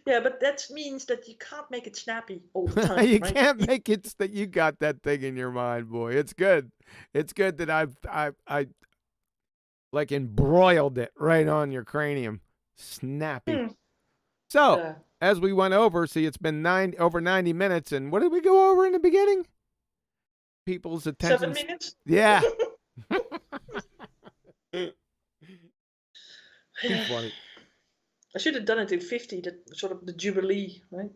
Yeah, but that means that you can't make it snappy all the time. You right? can't make it that you got that thing in your mind, boy. It's good. It's good that I like embroiled it right on your cranium. Snappy. So, as we went over, see, it's been over 90 minutes, and what did we go over in the beginning? People's attention. 7 minutes? Yeah. Too funny. I should have done it in 50, that sort of the Jubilee, right?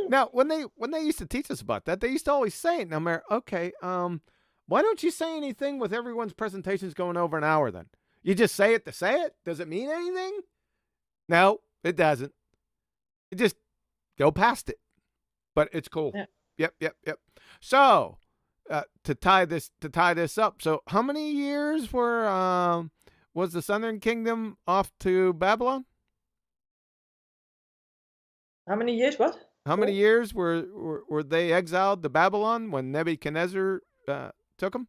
Now, when they used to teach us about that, they used to always say it. Now, I'm okay, why don't you say anything with everyone's presentations going over an hour then? You just say it to say it? Does it mean anything? No, it doesn't. You just go past it. But it's cool. Yeah. Yep. So, to tie this up, so how many years was the Southern Kingdom off to Babylon? How many years? What? How many years were they exiled to Babylon when Nebuchadnezzar took them?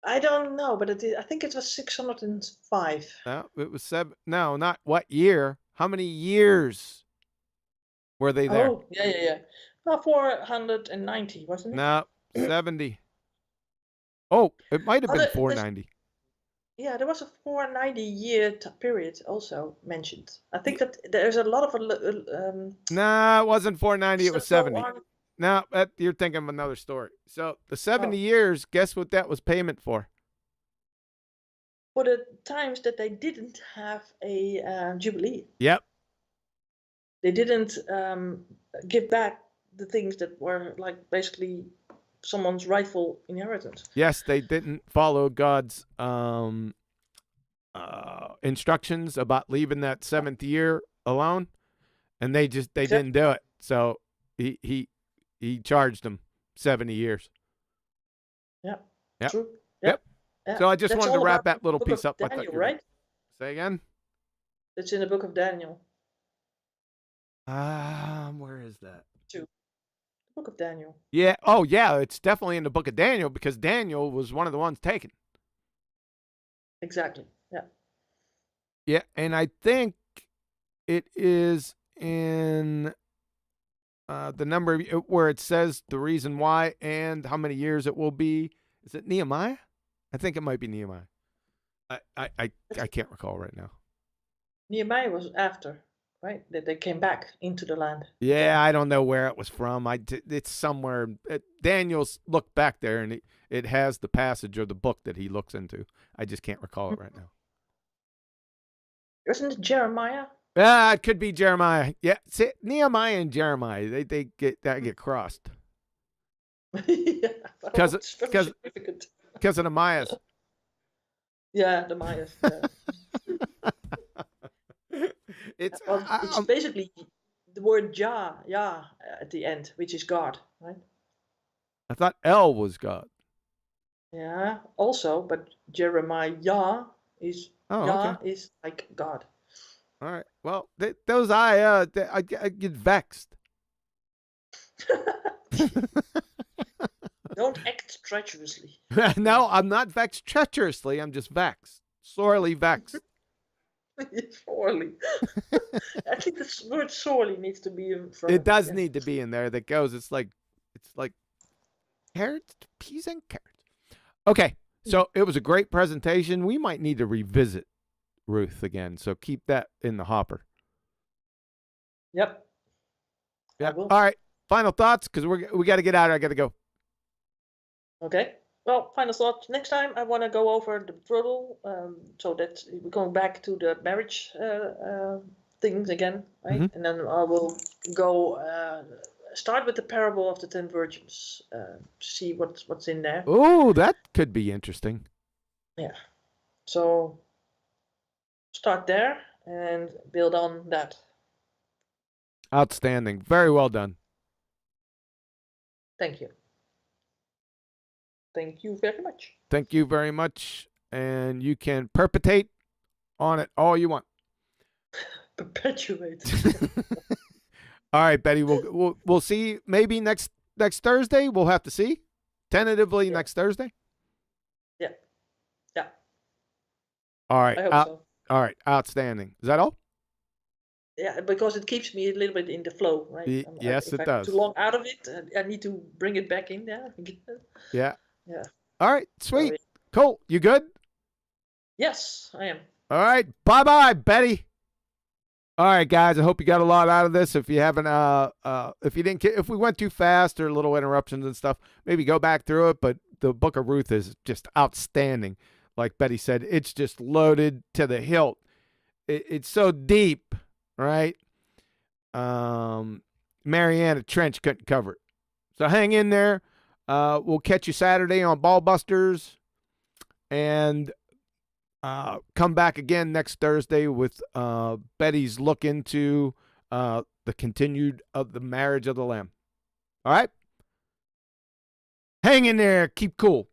I don't know, but I think it was 605. No, it was 7. No, not what year. How many years were they there? Oh, yeah. Well, 490, wasn't it? No, 70. Oh, it might have been 490. Yeah, there was a 490-year period also mentioned. I think that there's a lot of... No, it wasn't 490. It was 70. No, you're thinking of another story. So the 70 years, guess what that was payment for? For the times that they didn't have a Jubilee. Yep. They didn't give back the things that were like basically someone's rightful inheritance. Yes, they didn't follow God's instructions about leaving that 7th year alone, and they didn't do it. So he charged them 70 years. Yeah. Yep. True. Yep. So I just wanted to wrap that little piece up. Daniel, right? Say again? It's in the book of Daniel. Where is that? The book of Daniel. Yeah. Oh, yeah. It's definitely in the book of Daniel because Daniel was one of the ones taken. Exactly. Yeah. Yeah, and I think it is in the number where it says the reason why and how many years it will be. Is it Nehemiah? I think it might be Nehemiah. I can't recall right now. Nehemiah was after, right? That they came back into the land. Yeah, I don't know where it was from. It's somewhere. Daniel's looked back there, and it has the passage or the book that he looks into. I just can't recall it right now. Isn't it Jeremiah? Yeah, it could be Jeremiah. Yeah, see, Nehemiah and Jeremiah, they get crossed. Yeah, Because it's very significant. of the Mayas. Yeah, the Mayas. Yeah. It's it's basically the word Jah at the end, which is God, right? I thought El was God. Yeah, also, but Jeremiah is Okay. is like God. All right. Well, those I get vexed. Don't act treacherously. No, I'm not vexed treacherously. I'm just vexed, sorely vexed. Sorely. I think the word sorely needs to be in front. It does need to be in there. That goes. It's like carrots, peas, and carrots. Okay, so it was a great presentation. We might need to revisit Ruth again. So keep that in the hopper. Yep. Yeah. All right. Final thoughts, because we got to get out. I got to go. Okay. Well, final thoughts. Next time I want to go over the betrothal, so that we're going back to the marriage things again, right? Mhm. And then I will go start with the parable of the 10 virgins, see what's in there. Oh, that could be interesting. Yeah. So start there and build on that. Outstanding. Very well done. Thank you. Thank you very much. Thank you very much. And you can perpetrate on it all you want. Perpetuate. All right, Betty. We'll see. Maybe next Thursday. We'll have to see. Tentatively next Thursday. Yeah. Yeah. All right. I hope so. All right. Outstanding. Is that all? Yeah, because it keeps me a little bit in the flow, right? Yes, it does. If I'm too long out of it, I need to bring it back in there. Yeah. Yeah. All right. Sweet. Cool. You good? Yes, I am. All right. Bye-bye, Betty. All right, guys. I hope you got a lot out of this. If you haven't, if we went too fast or little interruptions and stuff, maybe go back through it. But the Book of Ruth is just outstanding. Like Betty said, it's just loaded to the hilt. It's so deep, right? Mariana Trench couldn't cover it. So hang in there. We'll catch you Saturday on BALLBUSTERS, and come back again next Thursday with Betty's look into the continued of the marriage of the Lamb. All right? Hang in there. Keep cool.